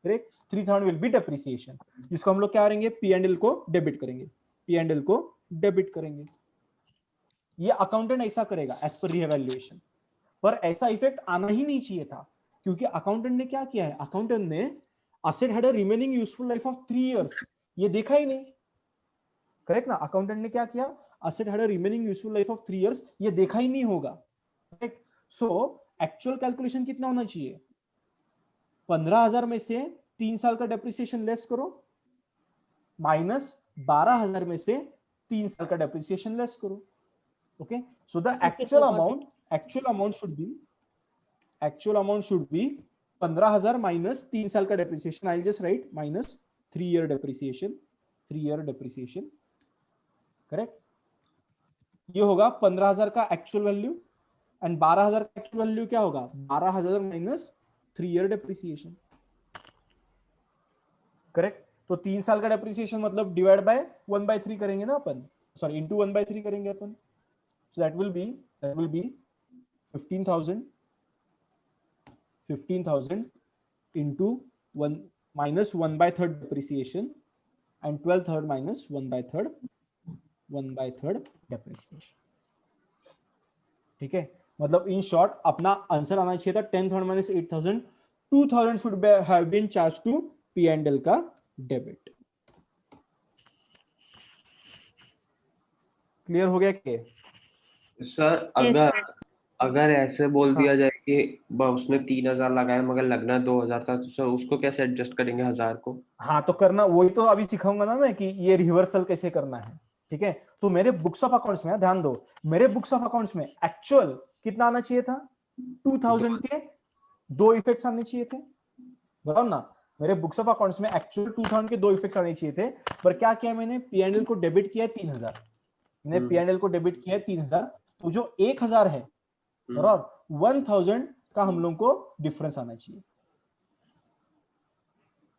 करेक्ट? 3,000 विल बी डेप्रिसिएशन, जिसको हम लोग क्या करेंगे? P&L को डेबिट करेंगे. ये अकाउंटेंट ऐसा करेगा एज पर रिवैल्यूएशन, पर ऐसा इफेक्ट आना ही नहीं चाहिए था, क्योंकि अकाउंटेंट ने क्या किया है? अकाउंटेंट ने asset had a remaining useful life of 3 years, ये देखा ही नहीं, करेक्ट ना? अकाउंटेंट ने क्या किया? asset had a remaining useful life of 3 years, ये देखा ही नहीं होगा, करेक्ट? सो एक्चुअल कैलकुलेशन कितना होना चाहिए? 15,000 में से 3 साल का डेप्रिसिएशन लेस करो, माइनस 12,000 में से 3 साल का डेप्रिसिएशन लेस करो. Okay, so the actual amount should be 15,000 minus 3 साल का depreciation. I will just right minus 3 year depreciation, correct? ये होगा 15,000 का एक्चुअल वैल्यू, एंड 12,000 का एक्चुअल वैल्यू क्या होगा? 12,000 माइनस 3 ईयर डेप्रिसिएशन, करेक्ट? तो 3 साल का डेप्रिसिएशन मतलब डिवाइड बाय 1/3 करेंगे ना अपन, सॉरी इनटू 1/3 करेंगे अपन. So that will be 15,000 into 1 minus 1/3 depreciation and 12/3 minus 1/3 depreciation. ठीक है, मतलब इन शॉर्ट अपना आंसर आना चाहिए था 10,000 minus 8,000, 2,000 should have been charged to P&L का डेबिट. क्लियर हो गया क्या? सर अगर ऐसे बोल दिया जाए कि उसने 3,000 लगाया मगर लगना 2,000 था, तो सर उसको कैसे एडजस्ट करेंगे 1,000 को? हाँ तो करना वही तो अभी सिखाऊंगा ना मैं कि ये रिवर्सल कैसे करना है. ठीक है, तो मेरे बुक्स ऑफ अकाउंट्स में ध्यान दो, मेरे बुक्स ऑफ अकाउंट्स में एक्चुअल कितना आना चाहिए था? 2,000 के 2 इफेक्ट्स आने चाहिए थे. बताओ ना, मेरे बुक्स ऑफ अकाउंट्स में एक्चुअल 2,000 के 2 इफेक्ट्स आने चाहिए थे, पर क्या किया मैंने? P&L को डेबिट किया 3,000. मैंने P&L को डेबिट किया 3,000, तो जो 1,000 है और 1,000 का हम लोग को डिफरेंस आना चाहिए.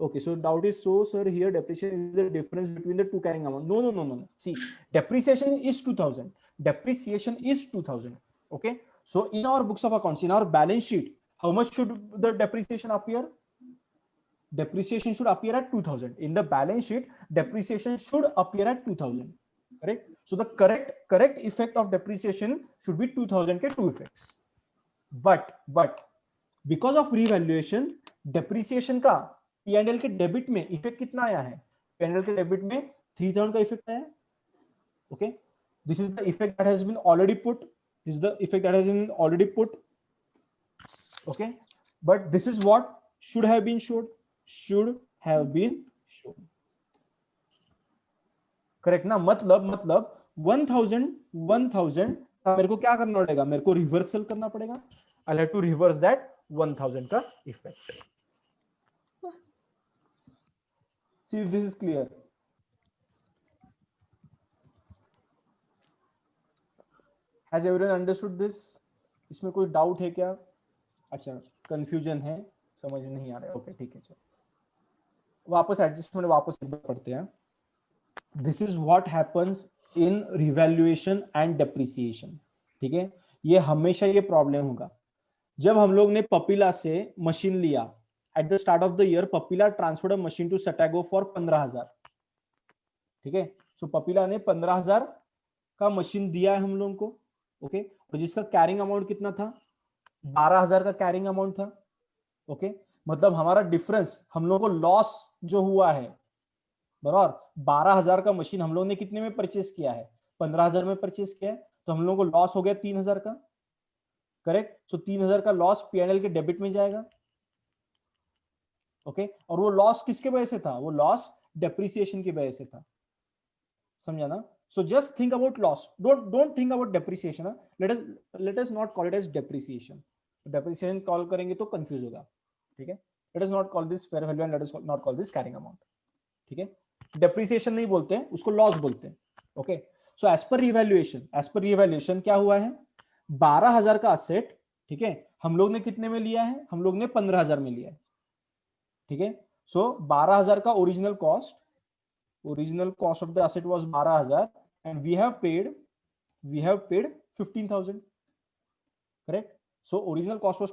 Okay, so doubt is so, sir, here depreciation is the difference between the two carrying amount. No. See, depreciation is 2,000. Depreciation is 2,000. Okay, so in our books of accounts, in our balance sheet, how much should the depreciation appear? Depreciation should appear at 2,000. In the balance sheet, depreciation should appear at 2,000. Correct? So the correct effect of depreciation should be 2,000 के 2 effects. But because of revaluation, depreciation का P&L के debit में effect कितना आया है? P&L के debit में 3,000 का इफेक्ट आया है. Okay, this is the effect that has been already put. This is the effect that has been already put. Okay, but this is what should have been shown. Should have been shown. Correct ना? मतलब 1,000 का मेरे को क्या करना पड़ेगा? मेरे को रिवर्सल करना पड़ेगा. I'll have to reverse that 1,000 का effect. See if this is clear. Has everyone understood this? इसमें कोई डाउट है क्या? अच्छा, कंफ्यूजन है, समझ नहीं आ रहा है. ओके, ठीक है, चलो वापस एडजस्टमेंट वापस एक बार पढ़ते हैं. This is what happens in revaluation and depreciation. ठीक है, ये हमेशा ये प्रॉब्लम होगा. जब हम लोग ने पपीला से मशीन लिया, at the start of the year, Papila transferred a machine to Satago for 15,000. ठीक है, सो पपीला ने 15,000 का मशीन दिया है हम लोगों को. ओके, और जिसका कैरिंग अमाउंट कितना था? 12,000 का कैरिंग अमाउंट था. ओके, मतलब हमारा डिफरेंस, हम लोगों को लॉस जो हुआ है, बराबर 12,000 का मशीन हम लोग ने कितने में परचेस किया है? 15,000 में परचेस किया है, तो हम लोगों को लॉस हो गया 3,000 का. करेक्ट, सो 3,000 का लॉस P&L के डेबिट में जाएगा. ओके, और वो लॉस किसके वजह से था? वो लॉस डेप्रिसिएशन की वजह से था. समझा ना? So just think about loss, don't think about depreciation. Let us not call it as depreciation. Depreciation call करेंगे तो कंफ्यूज होगा. ठीक है, let us not call this fair value and let us not call this carrying amount. ठीक है, depreciation नहीं बोलते हैं, उसको लॉस बोलते हैं. Okay, so as per revaluation क्या हुआ है? 12,000 का असेट, ठीक है, हम लोग ने कितने में लिया है? हम लोग ने 15,000 में लिया है. ठीक है, सो 12,000 का original cost of the asset was 12,000 and we have paid 15,000. Correct, so original cost was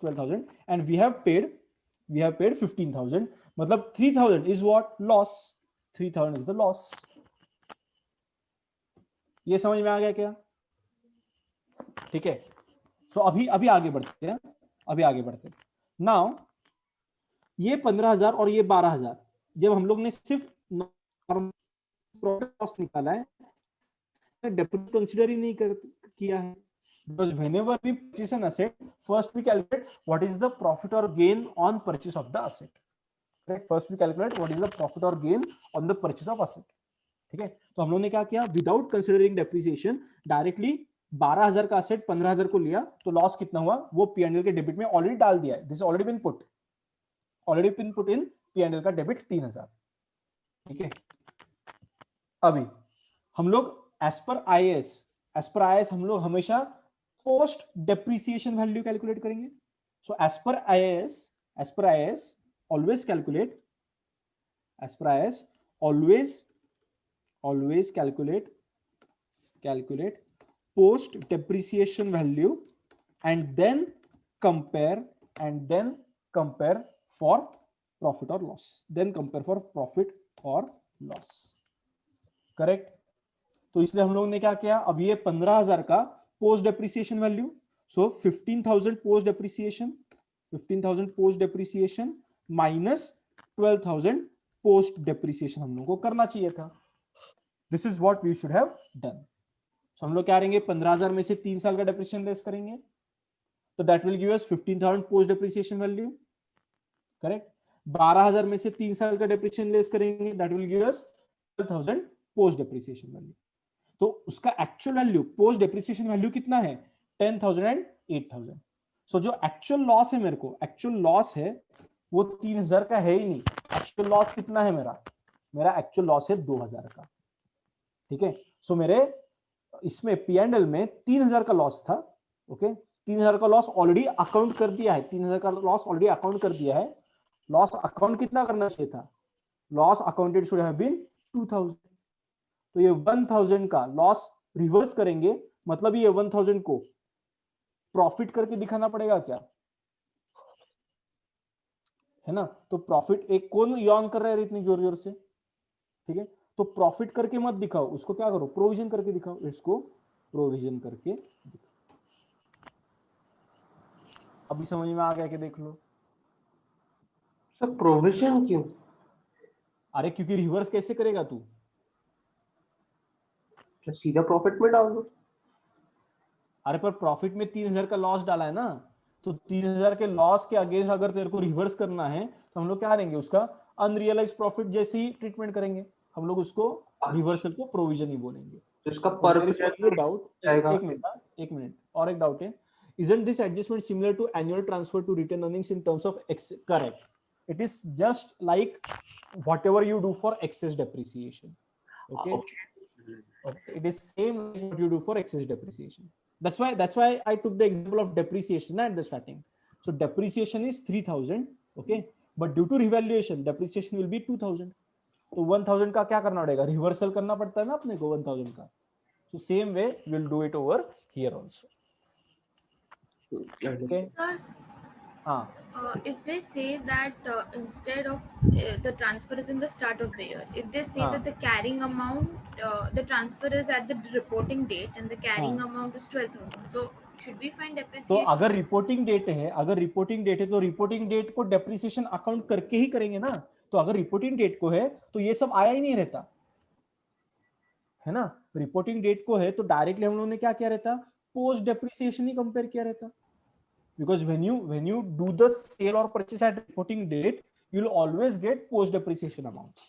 12,000 and we have paid 15,000. मतलब 3,000 is what? Loss. 3,000 is the loss. ये समझ में आ गया क्या? ठीक है, सो अभी आगे बढ़ते हैं. नाउ ये 15,000 और ये 12,000 जब हम लोग ने सिर्फ प्रॉफिट लॉस निकाला है, डेप्रिसिएशन कंसीडर ही नहीं किया है. because whenever we purchase an asset, first we calculate what is the profit or gain on purchase of the asset. Right? First we calculate what is the profit or gain on the purchase of asset. ठीक है, तो हम लोग ने क्या किया? Without considering depreciation directly 12,000 का asset 15,000 को लिया, तो लॉस कितना हुआ वो P&L के डेबिट में ऑलरेडी डाल दिया है. This already been put in P&L का डेबिट 3,000. ठीक है, अभी हम लोग एज पर IAS हम लोग हमेशा पोस्ट डेप्रिसिएशन वैल्यू कैलकुलेट करेंगे. So as per IAS always calculate as per IAS, always calculate post depreciation value and then compare for profit or loss, correct. तो इसलिए हम लोगों ने क्या किया, अब ये 15,000 का post depreciation value, so 15,000 post depreciation minus 12,000 post depreciation हम लोगों को करना चाहिए था। This is what we should have done. So हम लोग क्या करेंगे, 15,000 में से 3 साल का डेप्रिसिएशन लेस करेंगे, तो that will give us 15,000 post depreciation value, correct. 12,000 में से 3 साल का डेप्रिसिएशन लेस करेंगे, that will give us 12,000 post depreciation value. तो उसका actual value, post depreciation value कितना है, 10,000 एंड 8,000। सो जो एक्चुअल लॉस है, मेरे को एक्चुअल लॉस है वो 3,000 का है ही नहीं। एक्चुअल लॉस कितना है मेरा एक्चुअल लॉस है 2,000 का, ठीक है। सो मेरे इसमें P&L में 3,000 का लॉस था, ओके। 3,000 का लॉस ऑलरेडी अकाउंट कर दिया है, 3,000 का लॉस ऑलरेडी अकाउंट कर दिया है। लॉस अकाउंट कितना करना चाहिए था, loss accounted should have been 2,000। तो ये 1,000 का लॉस रिवर्स करेंगे, मतलब ये 1,000 को प्रॉफिट करके दिखाना पड़ेगा क्या, है ना। तो प्रॉफिट, एक कौन यॉन कर रहा है इतनी जोर जोर से, ठीक है। तो प्रॉफिट करके मत दिखाओ, उसको क्या करो, प्रोविजन करके दिखाओ, इसको प्रोविजन करके दिखाओ। अभी समझ में आ गया कि देख लो। सर प्रोविजन क्यों? अरे क्योंकि रिवर्स कैसे करेगा तू, सीधा प्रॉफिट में डाल दो। अरे पर प्रॉफिट में 3,000 का लॉस डाला है ना, तो 3,000 के लॉस के अगेंस्ट अगर तेरे को रिवर्स करना है तो हम लोग क्या करेंगे, उसका अनरियलाइज प्रॉफिट जैसे ही ट्रीटमेंट करेंगे हम लोग, उसको रिवर्सल को प्रोविजन ही बोलेंगे। तो इसका और पर मेरे को ये डाउट, एक मिनट और एक डाउट है, isn't this adjustment similar to annual transfer to retained earnings in terms of correct, it is just like whatever you do for excess depreciation, okay, it is same like what you do for excess depreciation. That's why I took the example of depreciation at the starting. So depreciation is 3,000, okay, but due to revaluation depreciation will be 2,000. तो 1,000 का क्या करना पड़ेगा, reversal करना पड़ता है ना अपने को 1,000 का। So same way we'll do it over here also, okay. Sir, if they say that instead of the transfer is in the start of the year, if they say that the carrying amount, the transfer is at the reporting date and the carrying amount is 12,000, so should we find depreciation? तो अगर reporting date है, तो reporting date को depreciation account करके ही करेंगे ना। तो अगर रिपोर्टिंग डेट को है तो ये सब आया ही नहीं रहता, है ना। रिपोर्टिंग डेट को है तो डायरेक्टली हम लोगों ने क्या किया रहता, पोस्ट डेप्रिसिएशन ही कंपेयर किया रहता। Because when you do the sale or purchase at reporting date, you'll always get post depreciation amounts.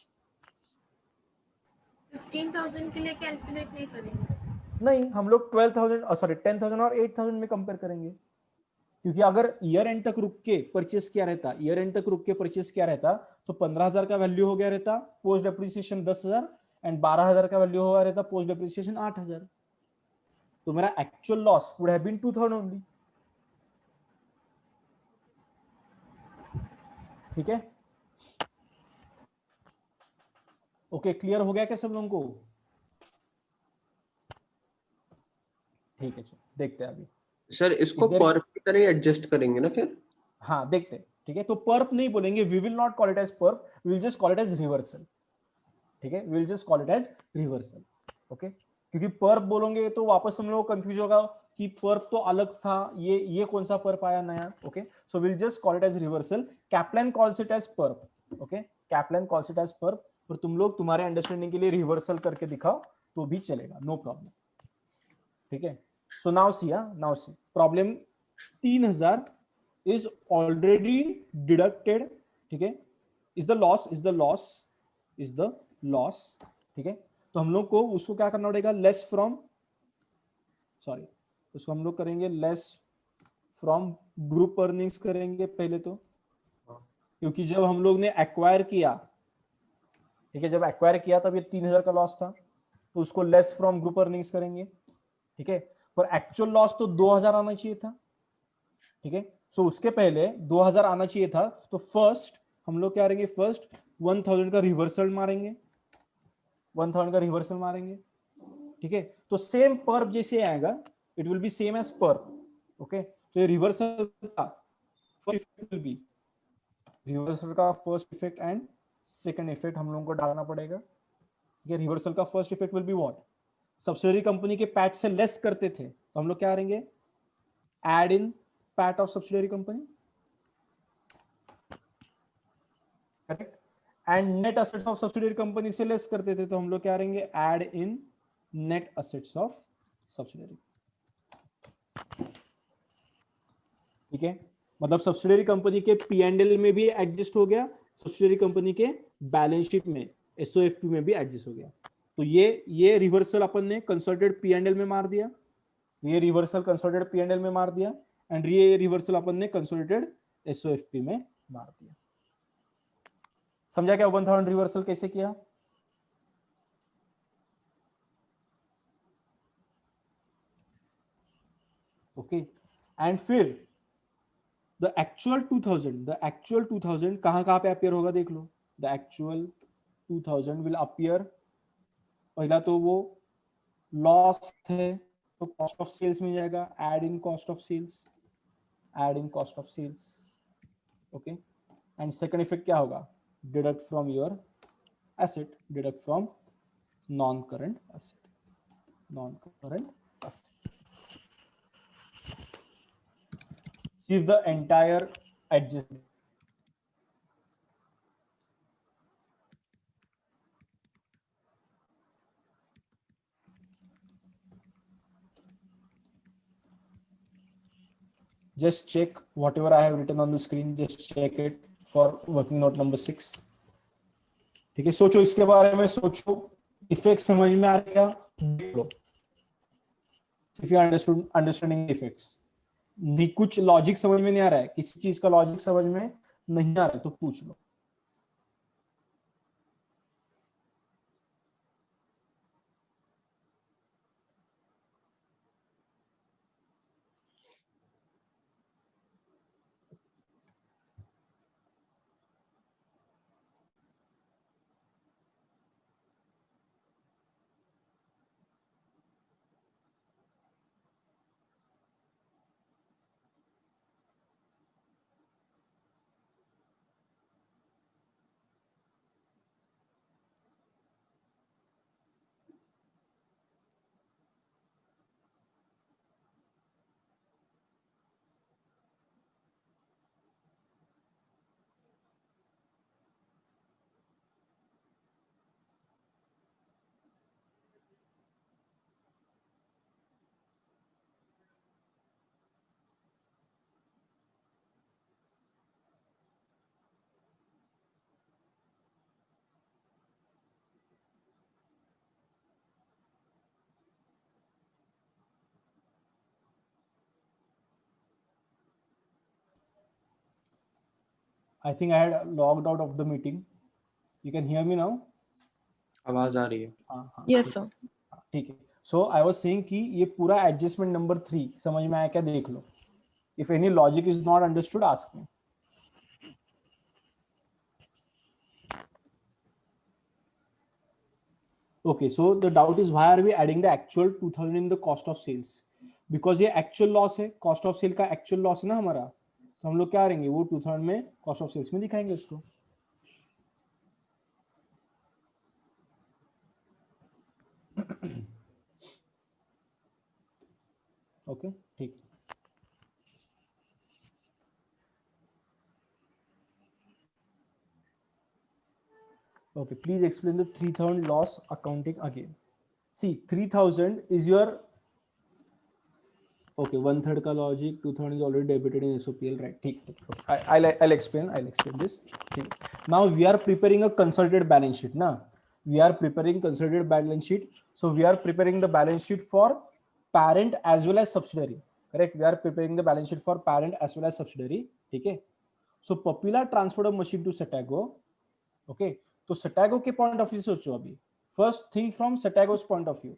15,000 के लिए कैलकुलेट नहीं करेंगे, नहीं, हम लोग 10,000 और 8,000 में कंपेयर करेंगे, क्योंकि अगर ईयर एंड तक रुक के परचेस किया रहता, तो 15,000 का वैल्यू हो गया रहता, पोस्ट डेप्रिसिएशन 10,000 एंड 12,000 का वैल्यू हो गया रहता, पोस्ट डेप्रिसिएशन 8,000। तो मेरा actual loss would have been 2,000 only, ठीक है। ओके, क्लियर हो गया क्या सब लोगों को? ठीक है, चलो देखते हैं अभी। सर इसको पर्प की तरह एडजस्ट करेंगे ना फिर? हाँ देखते हैं, ठीक है। तो पर्प नहीं बोलेंगे, we will not call it as PURP, we will just call it as reversal, ठीक है। We will just call it as reversal, okay. क्योंकि पर्प बोलोगे तो वापस तुम लोग कंफ्यूज होगा कि पर्प तो अलग था, ये कौन सा पर्प आया नया, okay. So will just call it as reversal. Kaplan calls it as PURP, okay, Kaplan calls it as PURP. और तुम लोग तुम्हारे अंडरस्टैंडिंग के लिए रिवर्सल करके दिखाओ तो भी चलेगा, नो प्रॉब्लम, ठीक है। So now see problem 3,000 is already deducted, ठीक है, इज द लॉस, ठीक है। तो हम लोग को उसको क्या करना पड़ेगा, लेस फ्रॉम ग्रुप अर्निंग्स करेंगे पहले तो, क्योंकि जब हम लोग ने एक्वायर किया, ठीक है, जब एक्वायर किया तब ये 3,000 का लॉस था, तो उसको लेस फ्रॉम ग्रुप अर्निंग्स करेंगे, ठीक है। पर एक्चुअल लॉस तो 2,000 आना चाहिए था, ठीक है। सो उसके पहले 2,000 आना चाहिए था, तो फर्स्ट हम लोग क्या करेंगे, फर्स्ट 1000 का रिवर्सल मारेंगे, 1000 का रिवर्सल मारेंगे, ठीक है। तो सेम पर्प जैसे आएगा, it will be same as PURP, okay. तो ये रिवर्सल का first effect will be, reversal का first effect and second effect हम लोगों को डालना पड़ेगा, ठीक है। रिवर्सल का first effect will be what, subsidiary company के पैट से लेस करते थे तो हम लोग क्या करेंगे, add in PAT of subsidiary company, correct. And net assets of subsidiary company से लेस करते थे तो हम लोग क्या करेंगे, add in net assets of subsidiary, ठीक है। मतलब सब्सिडियरी कंपनी के P&L में भी एडजस्ट हो गया, सब्सिडियरी कंपनी के बैलेंस शीट में SOFP में भी एडजस्ट हो गया। तो ये रिवर्सल अपन ने कंसोलिडेटेड P&L में मार दिया, ये रिवर्सल कंसोलिडेटेड P&L में मार दिया, एंड ये रिवर्सल अपन ने कंसोलिडेटेड SOFP में मार दिया। समझा क्या 1000 रिवर्सल कैसे किया? ओके। एंड फिर द एक्चुअल 2000 कहां पे अपियर होगा देख लो। द एक्चुअल 2000 विल अपियर, पहला तो वो लॉस है तो कॉस्ट ऑफ सेल्स में जाएगा, add in cost of sales, add in cost of sales, okay. And second effect क्या होगा, deduct from your asset, deduct from non current asset, non current asset. See if the entire adjustment, just check whatever I have written on the screen, just check it for working note number 6, ठीक है। सोचो इसके बारे में, सोचो, effect समझ में आ रहा है, देख लो if you understood understanding effects। नहीं कुछ लॉजिक समझ में नहीं आ रहा है, किसी चीज का लॉजिक समझ में नहीं आ रहा है तो पूछ लो। I think I had logged out of the meeting. You can hear me now? आवाज आ रही है। हाँ, Yes, sir. ठीक है। सो आई वाज सेइंग कि ये पूरा एडजस्टमेंट नंबर 3 समझ में आया क्या, देख लो। If any logic is not understood ask me. Okay, so the doubt is why are we adding the actual 2000 in the cost of sales? Because ये actual loss है, cost of sale का actual loss है ना हमारा, तो हम लोग क्या करेंगे, वो 2000 में cost of sales में दिखाएंगे उसको। ओके, ठीक। Okay, please explain the 3000 loss accounting again. See, 3000 is your, okay, 1/3 का logic, 2000 is already debited in SOPL, right? ठीक, I'll explain this. ठीक. Now we are preparing a consolidated balance sheet, ना? We are preparing consolidated balance sheet. So we are preparing the balance sheet for parent as well as subsidiary, correct? We are preparing the balance sheet for parent as well as subsidiary, ठीक है? So Popular transferred a machine to Satago, okay? तो Satago के point of view से सोचो अभी, first thing from Satago's point of view,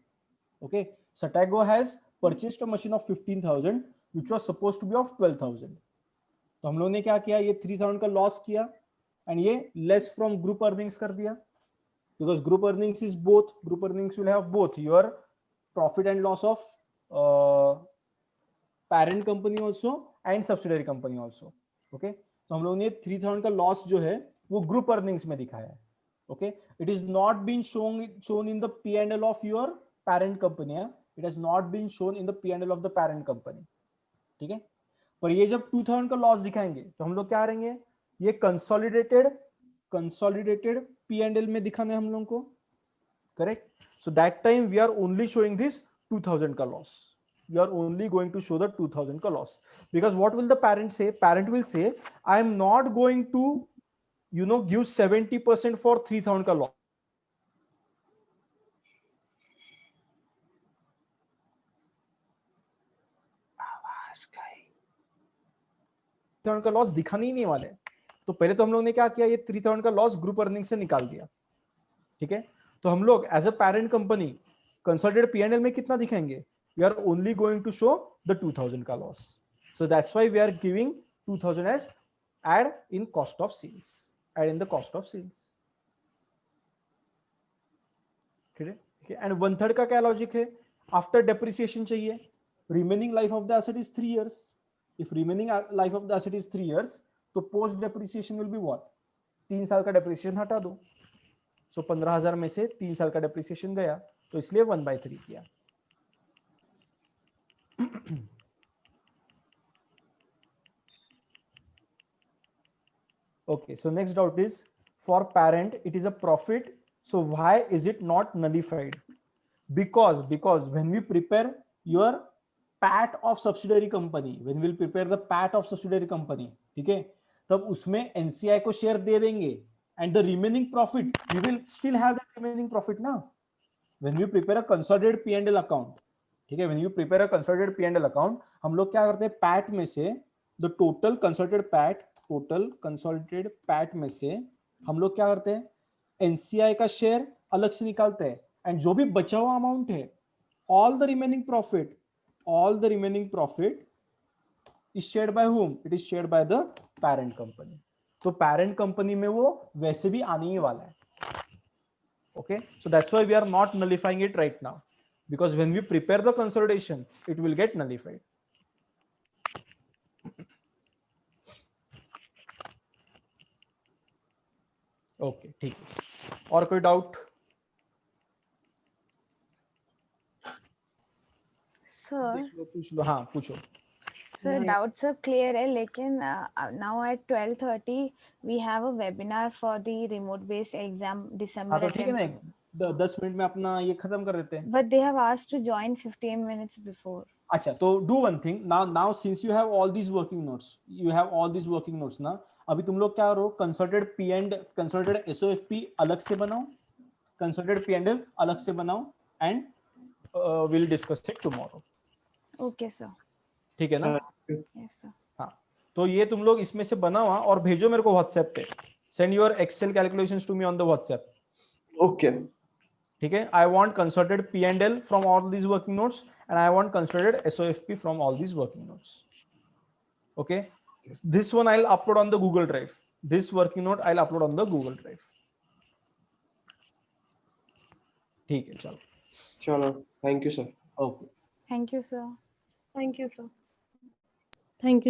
okay. Satago has purchased a machine of 15,000 which was supposed to be of 12,000। तो हम लोगों ने क्या किया, ये 3,000 का लॉस किया, एंड ये लेस फ्रॉम ग्रुप अर्निंग्स कर दिया, because group earnings is both, group earnings will have both your profit and loss of parent company also and subsidiary company also. Okay, तो हम लोगों ने 3000 का लॉस जो है वो ग्रुप अर्निंग्स में दिखाया है। Okay, it is not been shown in the P&L of your parent company, it has not been shown in the P&L of the parent company, ठीक है। पर ये जब 2000 का लॉस दिखाएंगे तो हम लोग क्या करेंगे, ये कंसोलिडेटेड P&L में दिखाना है हम लोगों को, correct. So that time we are only showing this 2000 का loss, you are only going to show the 2000 ka loss, because what will the parent say? Parent will say, I am not going to give 70% for 3000 ka loss, का loss दिखाने ही नहीं वाले। तो पहले तो हम लोग ने क्या किया, ये 3000 का लॉस ग्रुप अर्निंग से निकाल दिया, ठीक है। तो हम लोग as a parent company consolidated P&L में कितना दिखाएंगे, we are only going to show the 2000 ka loss, so that's why we are giving 2000 as add in cost of sales, add in the cost of sales, ठीक है। And 1/3 का क्या logic है, after depreciation चाहिए, remaining life of the asset is 3 years, if remaining life of the asset is 3 years, तो post depreciation will be what, 3 साल का depreciation हटा दो, सो 15,000 में से 3 साल का डेप्रिसिएशन गया, तो इसलिए 1/3 किया। Okay, so next doubt is, for parent it is a profit, so why is it not nullified? Because when we prepare your PAT of subsidiary company, when we will prepare the PAT of subsidiary company, ठीक है, तब उसमें NCI को share दे देंगे, and the remaining profit we will still have the remaining profit ना, when we prepare a consolidated P&L account, ठीक है, when you prepare a consolidated P&L account, हम लोग क्या करते हैं, PAT में से the total consolidated PAT में से हम लोग क्या करते हैं, NCI का शेयर अलग से निकालते हैं, एंड जो भी बचा हुआ अमाउंट है, all the remaining profit is shared by whom? It is shared by the parent company. तो parent company में वो वैसे भी आने ही वाला है। Okay, so that's why we are not nullifying it right now, because when we prepare the consolidation it will get nullified. Okay, ठीक है, और कोई डाउट? सर पूछ लो, हाँ पूछो। सर डाउट सब क्लियर है, लेकिन now at 12:30 we have a webinar for the remote based exam हाँ दिसंबर तो ठीक है ना, 10 मिनट में अपना ये खत्म कर देते हैं। But they have asked to join 15 minutes before. अच्छा, तो do one thing now, since you have all these working notes ना, अभी तुम लोग क्या करो, कंसोलिडेटेड SOFP अलग से बनाओ, कंसोलिडेटेड P&L अलग से बनाओ, and will discuss it tomorrow. Okay sir, ठीक है ना? Yes sir. हाँ, तो ये तुम लोग इसमें से बनाओ और भेजो मेरे को व्हाट्सएप पे, send your Excel calculations to me on the WhatsApp. Okay, ठीक है, I want consolidated P&L from all these working notes, and I want consolidated SOFP from all these working notes. Okay, this one I'll upload on the Google Drive. This working note I'll upload on the Google Drive. ठीक है, चलो, thank you sir. Okay, thank you sir. Thank you, sir. Thank you.